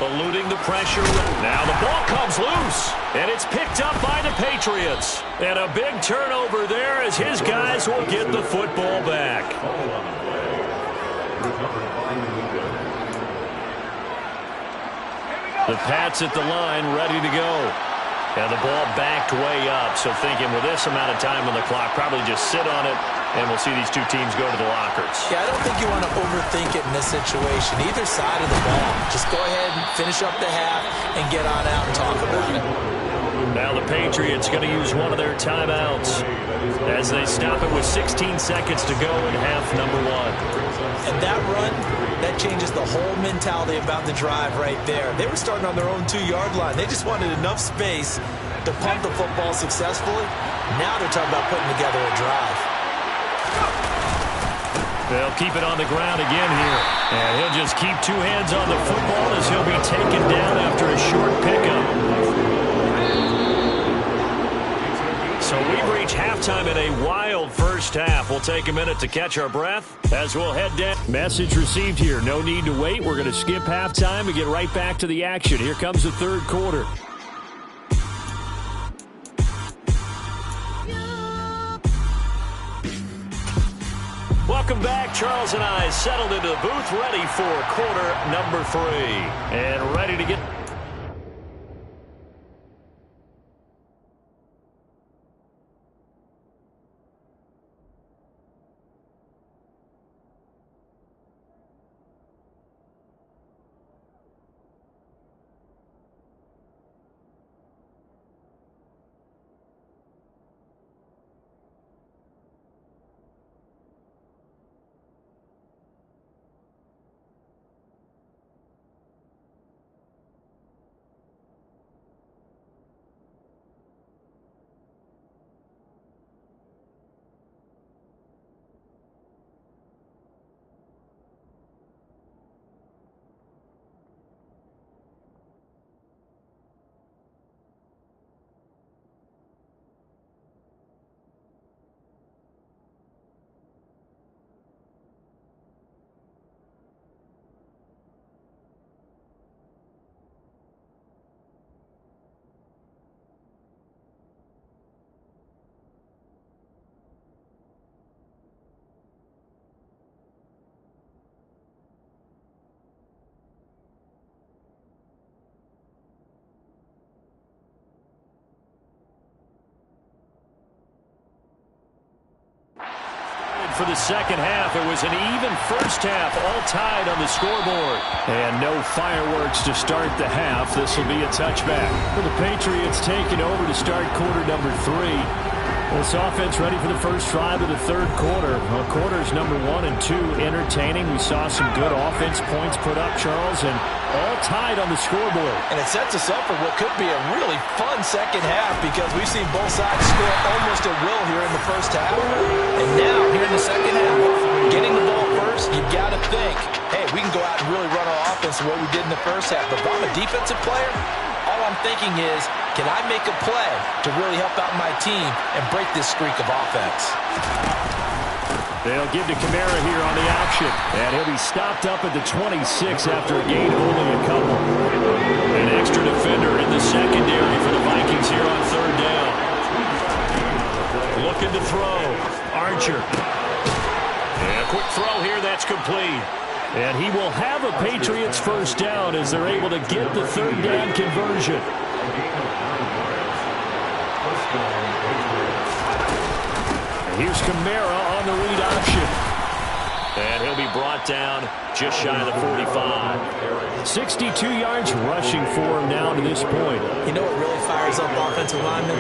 Eluding the pressure. Now the ball comes loose, and it's picked up by the Patriots. And a big turnover there as his guys will get the football back. The Pats at the line, ready to go. And the ball backed way up, so thinking with this amount of time on the clock, probably just sit on it, and we'll see these two teams go to the lockers. Yeah, I don't think you want to overthink it in this situation. Either side of the ball. Just go ahead and finish up the half and get on out and talk about it. Now the Patriots going to use one of their timeouts as they stop it with 16 seconds to go in half number 1. And that run, that changes the whole mentality about the drive right there. They were starting on their own 2-yard line. They just wanted enough space to pump the football successfully. Now they're talking about putting together a drive. They'll keep it on the ground again here. And he'll just keep 2 hands on the football as he'll be taken down after a short pickup. So we've reached halftime in a wild first half. We'll take a minute to catch our breath as we'll head down. Message received here. No need to wait. We're going to skip halftime and get right back to the action. Here comes the 3rd quarter. Welcome back. Charles and I settled into the booth, ready for quarter number 3. And ready to get... For the second half, it was an even first half, all tied on the scoreboard. And no fireworks to start the half. This will be a touchback. For the Patriots taking over to start quarter number 3. This offense ready for the first drive of the 3rd quarter. Well, quarters number 1 and 2 entertaining. We saw some good offense points put up, Charles, and all tied on the scoreboard. And it sets us up for what could be a really fun second half, because we've seen both sides score almost at will here in the first half. And now, here in the second half, getting the ball first, you've got to think, hey, we can go out and really run our offense the way we did in the first half. But if I'm a defensive player, all I'm thinking is, can I make a play to really help out my team and break this streak of offense? They'll give to Kamara here on the option. And he'll be stopped up at the 26 after a gain of only a couple. An extra defender in the secondary for the Vikings here on third down. Looking to throw. Archer. And a quick throw here. That's complete. And he will have a Patriots first down as they're able to get the third down conversion. Here's Kamara on the read option. And he'll be brought down just shy of the 45. 62 yards rushing for him now to this point. You know what really fires up offensive linemen?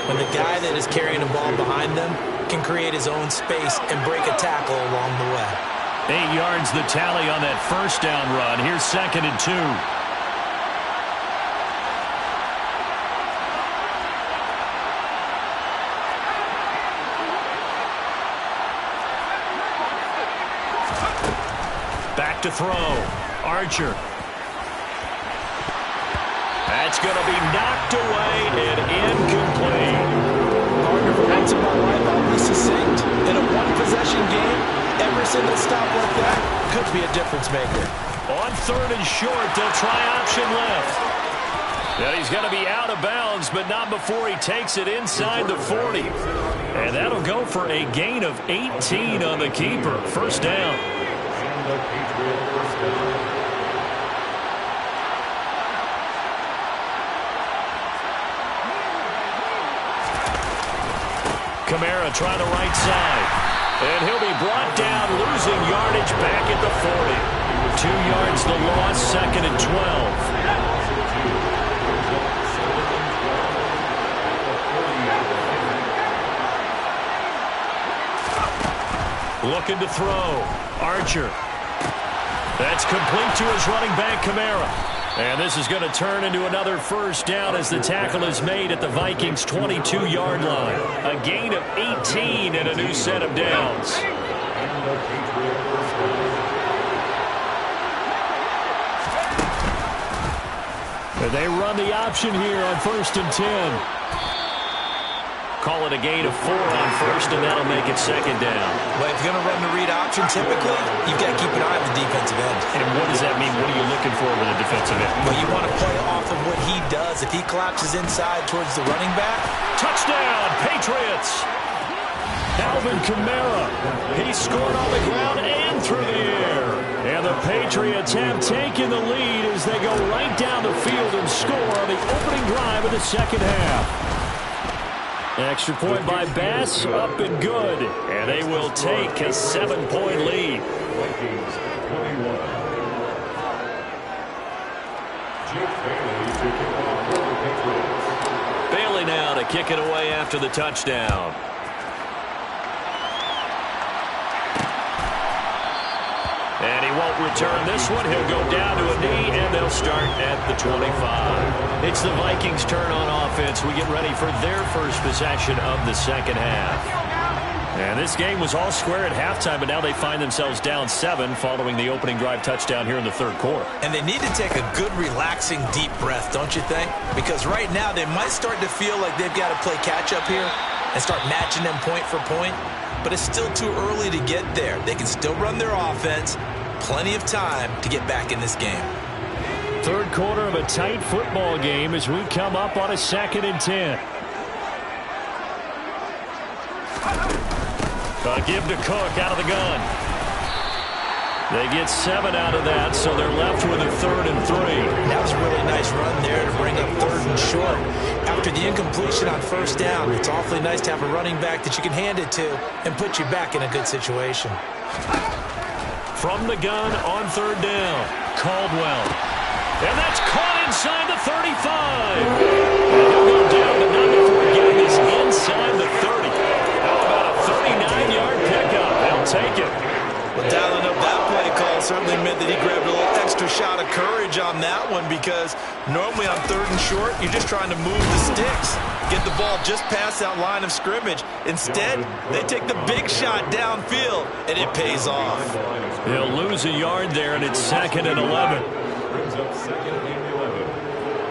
When the guy that is carrying the ball behind them can create his own space and break a tackle along the way. 8 yards the tally on that first down run. Here's 2nd and 2. Back to throw. Archer. That's going to be knocked away and incomplete. Partner, for once in my life, I'll be succinct. In a one-possession game, every single stop like that could be a difference maker. On 3rd and short, they'll try option left. And he's going to be out of bounds, but not before he takes it inside the 40. And that'll go for a gain of 18 on the keeper. First down. Kamara trying the right side. And he'll be brought down, losing yardage back at the 40. 2 yards the loss, 2nd and 12. Looking to throw. Archer. That's complete to his running back, Kamara. And this is going to turn into another first down as the tackle is made at the Vikings' 22-yard line. A gain of 18 and a new set of downs. And they run the option here on 1st and 10. Call it a gain of 4 on 1st, and that'll make it 2nd down. But if you're going to run the read option, typically, you've got to keep an eye on the defensive end. And what does that mean? What are you looking for with a defensive end? Well, you want to play off of what he does. If he collapses inside towards the running back. Touchdown, Patriots! Alvin Kamara. He scored on the ground and through the air. And the Patriots have taken the lead as they go right down the field and score on the opening drive of the second half. Extra point by Bass, up and good. And they will take a 7-point lead. Bailey now to kick it away after the touchdown. And he won't return this one. He'll go down to a knee, and they'll start at the 25. It's the Vikings' turn on offense. We get ready for their first possession of the second half. And this game was all square at halftime, but now they find themselves down 7 following the opening drive touchdown here in the third quarter. And they need to take a good, relaxing, deep breath, don't you think? Because right now they might start to feel like they've got to play catch-up here and start matching them point for point. But it's still too early to get there. They can still run their offense. Plenty of time to get back in this game. Third quarter of a tight football game as we come up on a 2nd and 10. A give to Cook out of the gun. They get 7 out of that, so they're left with a 3rd and 3. That was a really nice run there to bring up 3rd and short. After the incompletion on 1st down, it's awfully nice to have a running back that you can hand it to and put you back in a good situation. From the gun on 3rd down, Caldwell. And that's caught inside the 35. And he'll go down, but not before getting this inside the 30. How about a 39-yard pickup? They'll take it. Well, dialing up that play call certainly meant that he grabbed a little extra shot of courage on that one, because normally on 3rd and short, you're just trying to move the sticks, get the ball just past that line of scrimmage. Instead, they take the big shot downfield, and it pays off. They'll lose a yard there, and it's 2nd and 11. Brings up 2nd and 11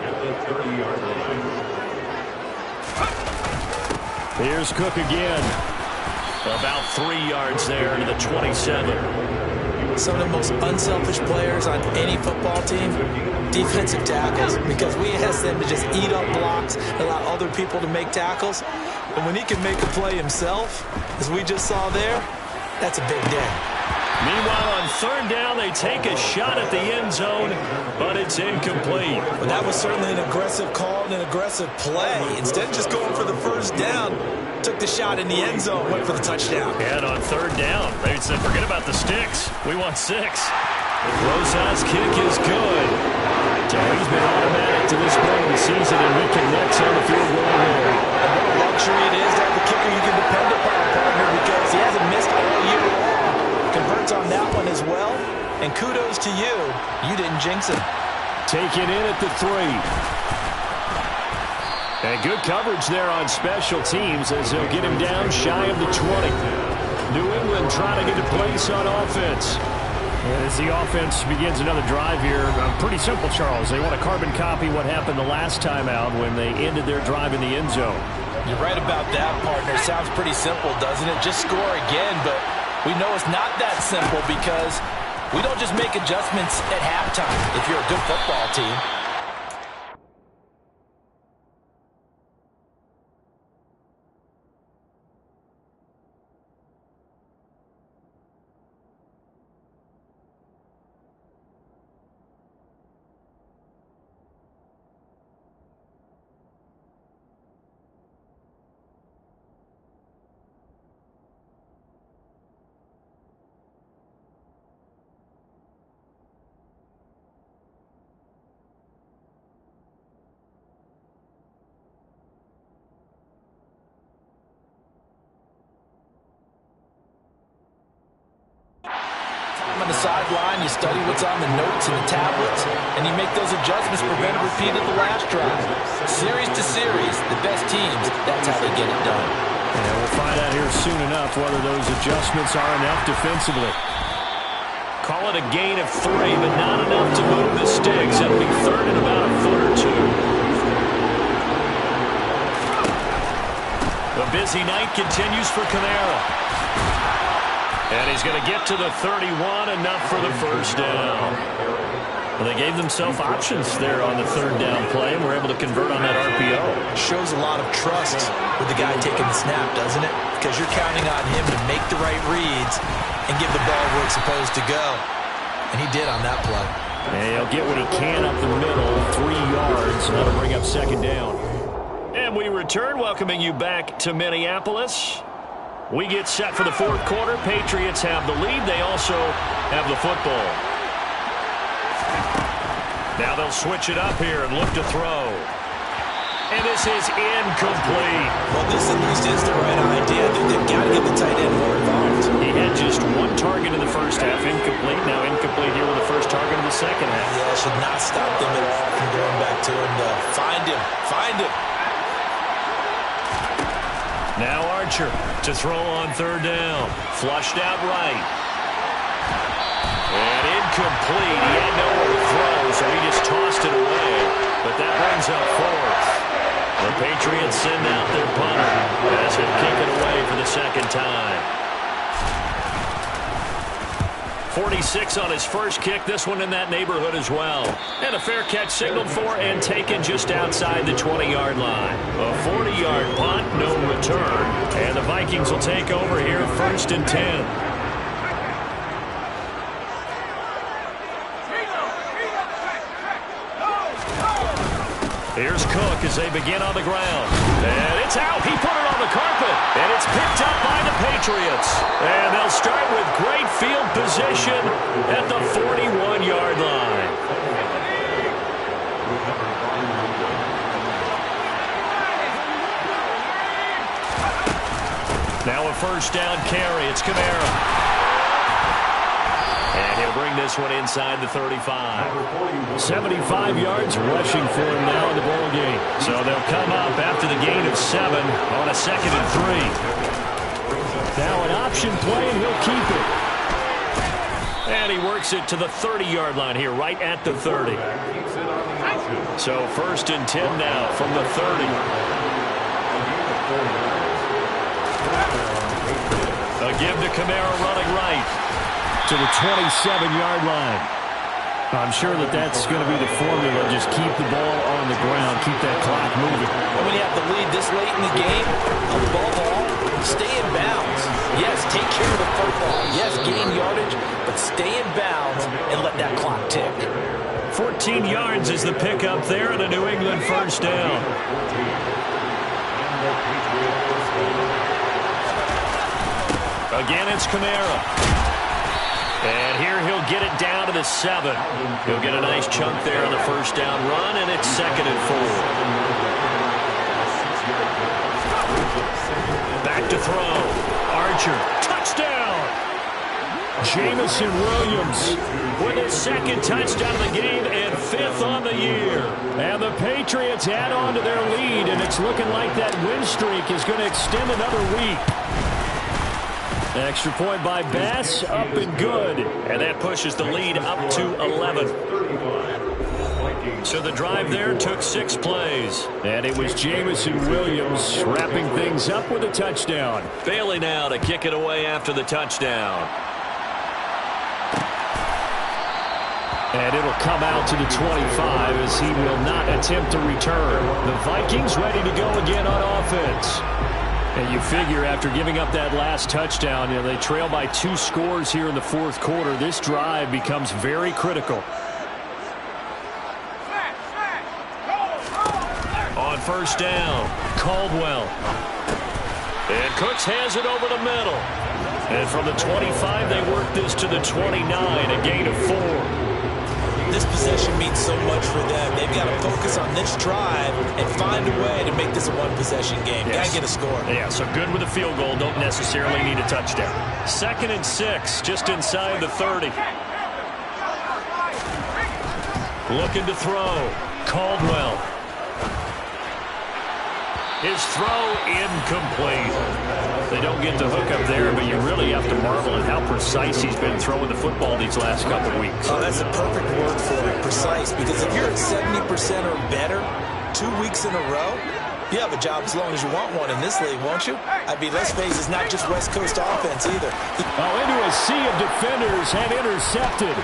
at the 30-yard line. Here's Cook again. About 3 yards there to the 27. Some of the most unselfish players on any football team, defensive tackles, because we ask them to just eat up blocks, allow other people to make tackles. But when he can make a play himself, as we just saw there, that's a big day. Meanwhile, on third down, they take a shot at the end zone, but it's incomplete. But that was certainly an aggressive call and an aggressive play. Instead of just going for the first down, took the shot in the end zone, went for the touchdown. And on third down, they said, forget about the sticks. We want 6. Rosas' kick is good. So he's been automatic to this point of the season, and he connects on the field goal here. And what a luxury it is to have a kicker you can depend upon, partner, because he hasn't missed all year long. Converts on that one as well. And kudos to you. You didn't jinx him. Taken in at the 3. And good coverage there on special teams as they'll get him down shy of the 20. New England trying to get a place on offense. As the offense begins another drive here, pretty simple, Charles. They want to carbon copy what happened the last time out when they ended their drive in the end zone. You're right about that, partner. Sounds pretty simple, doesn't it? Just score again, but we know it's not that simple because we don't just make adjustments at halftime if you're a good football team. On the sideline, you study what's on the notes and the tablets, and you make those adjustments prevent a repeat of the last drive. Series to series, the best teams, that's how they get it done. And we'll find out here soon enough whether those adjustments are enough defensively. Call it a gain of 3, but not enough to move the sticks. It'll be third and about a foot or 2. The busy night continues for Kamara. And he's going to get to the 31, enough for the first down. Well, they gave themselves options there on the third down play, and were able to convert on that RPO. Shows a lot of trust with the guy taking the snap, doesn't it? Because you're counting on him to make the right reads and give the ball where it's supposed to go. And he did on that play. And he'll get what he can up the middle, 3 yards, and that'll bring up second down. And we return, welcoming you back to Minneapolis. We get set for the fourth quarter. Patriots have the lead. They also have the football. Now they'll switch it up here and look to throw. And this is incomplete. Well, this at least is the right idea. They've got to get the tight end more involved. He had just 1 target in the first half. Incomplete. Now incomplete here with the first target in the second half. Yeah, should not stop them at all from going back to him to find him. Find him. Now Archer to throw on third down. Flushed out right. And incomplete. He had nowhere to throw, so he just tossed it away. But that brings up fourth. The Patriots send out their punter as he'll kick it away for the second time. 46 on his first kick. This one in that neighborhood as well. And a fair catch signaled for and taken just outside the 20-yard line. A 40-yard punt, no return. And the Vikings will take over here, 1st and 10. Here's Cook as they begin on the ground. And it's out. He put it on the carpet. And it's picked up by the Patriots. And they'll start with great field position at the 41-yard line. Now a first down carry. It's Kamara. And he'll bring this one inside the 35. 75 yards rushing for him now in the ball game. So they'll come up after the gain of 7 on a 2nd and 3. Now an option play, and he'll keep it. And he works it to the 30-yard line here, right at the 30. So 1st and 10 now from the 30. give to Kamara running right to the 27-yard line. I'm sure that's going to be the formula. Just keep the ball on the ground, keep that clock moving. And when you have the lead this late in the game, above all, stay in bounds. Yes, take care of the football. Yes, gain yardage, but stay in bounds and let that clock tick. 14 yards is the pickup there and a New England first down. Again, it's Kamara. And here he'll get it down to the 7. He'll get a nice chunk there on the first down run, and it's 2nd and 4. Back to throw. Archer, touchdown! Jamison Williams with his 2nd touchdown of the game and 5th on the year. And the Patriots add on to their lead, and it's looking like that win streak is going to extend another week. Extra point by Bass, up and good. And that pushes the lead up to 11. So the drive there took 6 plays. And it was Jamison Williams wrapping things up with a touchdown. Bailey now to kick it away after the touchdown. And it'll come out to the 25 as he will not attempt to return. The Vikings ready to go again on offense. And you figure after giving up that last touchdown, they trail by 2 scores here in the 4th quarter. This drive becomes very critical. On first down, Caldwell. And Cooks has it over the middle. And from the 25, they work this to the 29, a gain of 4. This possession means so much for them. They've got to focus on this drive and find a way to make this a one-possession game. Yes. Got to get a score. Yeah, so good with a field goal. Don't necessarily need a touchdown. 2nd and 6, just inside the 30. Looking to throw. Caldwell. His throw incomplete. They don't get the hook up there, but you really have to marvel at how precise he's been throwing the football these last couple weeks. Oh, that's a perfect word for it, precise, because if you're at 70% or better 2 weeks in a row, you have a job as long as you want one in this league, won't you? I mean, let's face it, it's not just West Coast offense either. Into a sea of defenders and intercepted.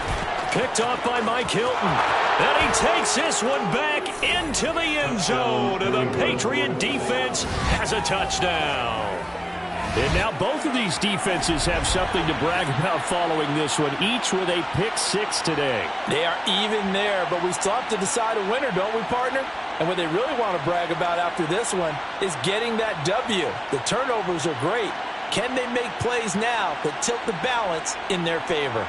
Picked off by Mike Hilton. And he takes this one back into the end zone. And the Patriot defense has a touchdown. And now both of these defenses have something to brag about following this one, each with a pick 6 today. They are even there, but we still have to decide a winner, don't we, partner? And what they really want to brag about after this one is getting that W. The turnovers are great. Can they make plays now that tilt the balance in their favor?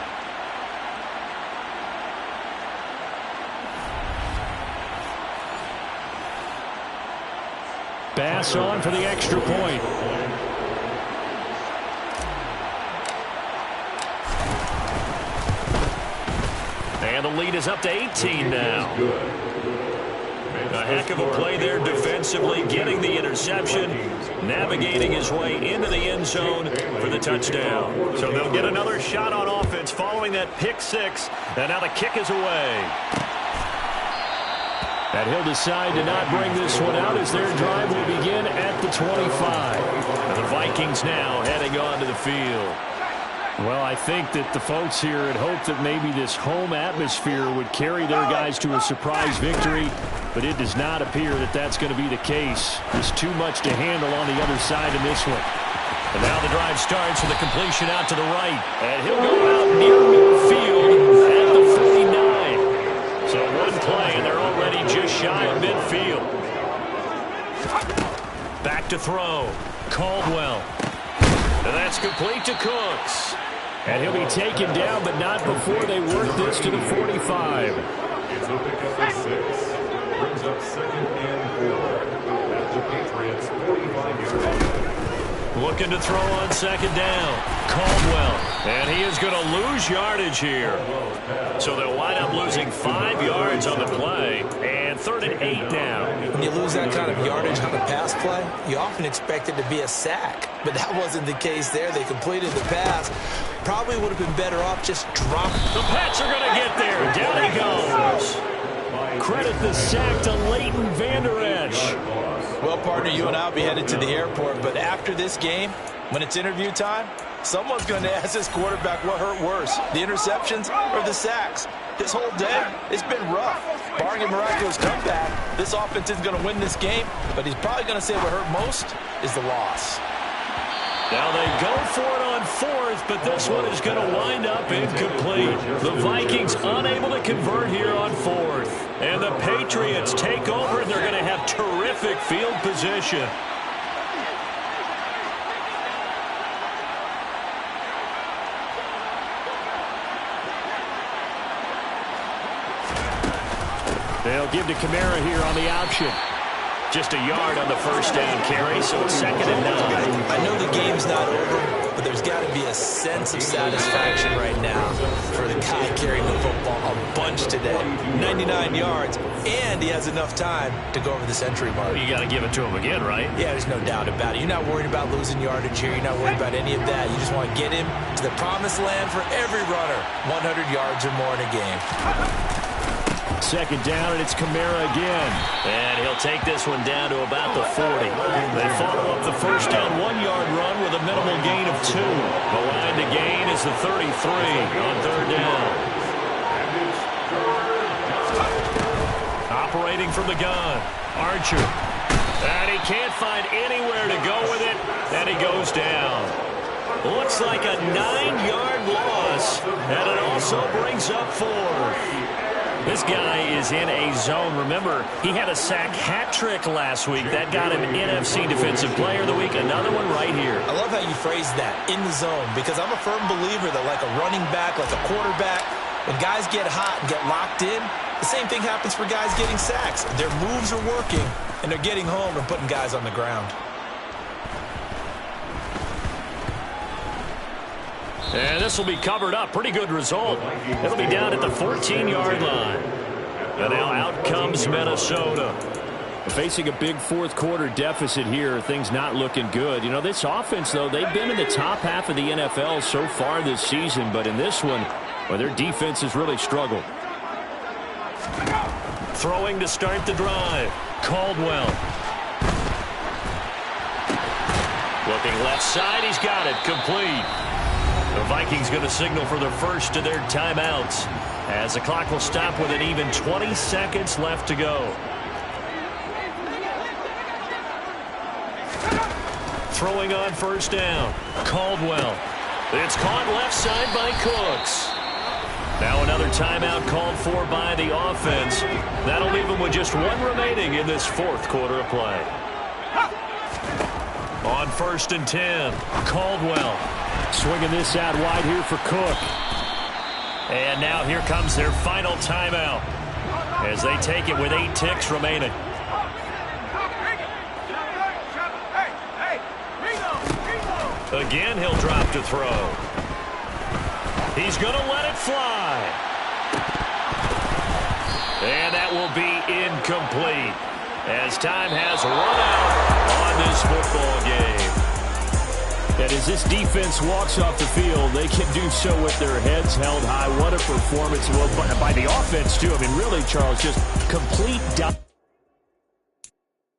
Bass on for the extra point. And the lead is up to 18 now. A heck of a play there defensively, getting the interception, navigating his way into the end zone for the touchdown. So they'll get another shot on offense following that pick 6, and now the kick is away. And he'll decide to not bring this one out as their drive will begin at the 25. And the Vikings now heading onto the field. Well, I think that the folks here had hoped that maybe this home atmosphere would carry their guys to a surprise victory, but it does not appear that that's going to be the case. There's too much to handle on the other side in this one. And now the drive starts with a completion out to the right. And he'll go out near midfield at the 49. So one play, and they're already just shy of midfield. Back to throw. Caldwell. And that's complete to Cooks. And he'll be taken down, but not before they work this to the 45. It's a pickup of 6. Brings up 2nd and 4. At the Patriots' 45-yard line. Looking to throw on 2nd down. Caldwell. And he is going to lose yardage here. So they'll wind up losing 5 yards on the play. And 3rd and 8 now. When you lose that kind of yardage on a pass play, you often expect it to be a sack. But that wasn't the case there. They completed the pass. Probably would have been better off just dropping. The Pats are going to get there. Down he goes. Credit the sack to Leighton Vander Esch. Well, partner, you and I will be headed to the airport. But after this game, when it's interview time, Someone's going to ask this quarterback what hurt worse, the interceptions or the sacks. This whole day, it's been rough. Barring a miraculous comeback, this offense is going to win this game, but he's probably going to say what hurt most is the loss. Now they go for it on fourth, but this one is going to wind up incomplete. The Vikings unable to convert here on fourth. And the Patriots take over, and they're going to have terrific field position. They'll give to Kamara here on the option. Just a yard on the first down carry, so it's 2nd and 9. I know the game's not over, but there's got to be a sense of satisfaction right now for the guy carrying the football a bunch today. 99 yards, and he has enough time to go over the century mark. Well, you got to give it to him again, right? Yeah, there's no doubt about it. You're not worried about losing yardage here. You're not worried about any of that. You just want to get him to the promised land for every runner. 100 yards or more in a game. 2nd down, and it's Kamara again. And he'll take this one down to about the 40. They follow up the first down 1-yard run with a minimal gain of 2. The line to gain is the 33 on 3rd down. Operating from the gun, Archer. And he can't find anywhere to go with it, and he goes down. Looks like a 9-yard loss, and it also brings up 4th. This guy is in a zone. Remember, he had a sack hat trick last week. That got him NFC Defensive Player of the Week. Another one right here. I love how you phrase that, in the zone, because I'm a firm believer that like a running back, like a quarterback, when guys get hot and get locked in, the same thing happens for guys getting sacks. Their moves are working, and they're getting home and putting guys on the ground. And this will be covered up. Pretty good result. It'll be down at the 14-yard line. And now out comes Minnesota. Facing a big fourth-quarter deficit here. Things not looking good. You know, this offense, though, they've been in the top half of the NFL so far this season. But in this one, well, their defense has really struggled. Throwing to start the drive. Caldwell. Looking left side. He's got it. Complete. The Vikings going to signal for the first of their timeouts as the clock will stop with an even 20 seconds left to go. Throwing on first down. Caldwell. It's caught left side by Cooks. Now another timeout called for by the offense. That'll leave them with just one remaining in this fourth quarter of play. On 1st and 10, Caldwell. Swinging this out wide here for Cook. And now here comes their final timeout as they take it with 8 ticks remaining. Again, he'll drop to throw. He's going to let it fly. And that will be incomplete as time has run out on this football game. And as this defense walks off the field, they can do so with their heads held high. What a performance by the offense, too. I mean, really, Charles, just complete down.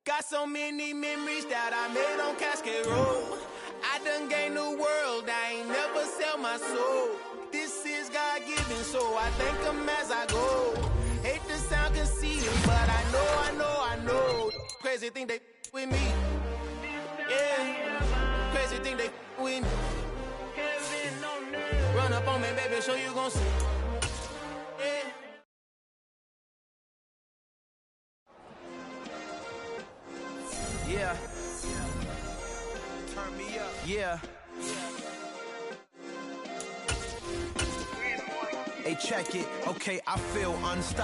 Got so many memories that I made on Cascade Road. I done gained the world. I ain't never sell my soul. This is God-given, so I thank him as I go. Hate to sound conceited, but I know. Crazy thing they with me. Yeah. Crazy thing they with me. Run up on me, baby, show you gon' see. Yeah. Turn me up. Yeah. Hey, check it. Okay, I feel unstoppable.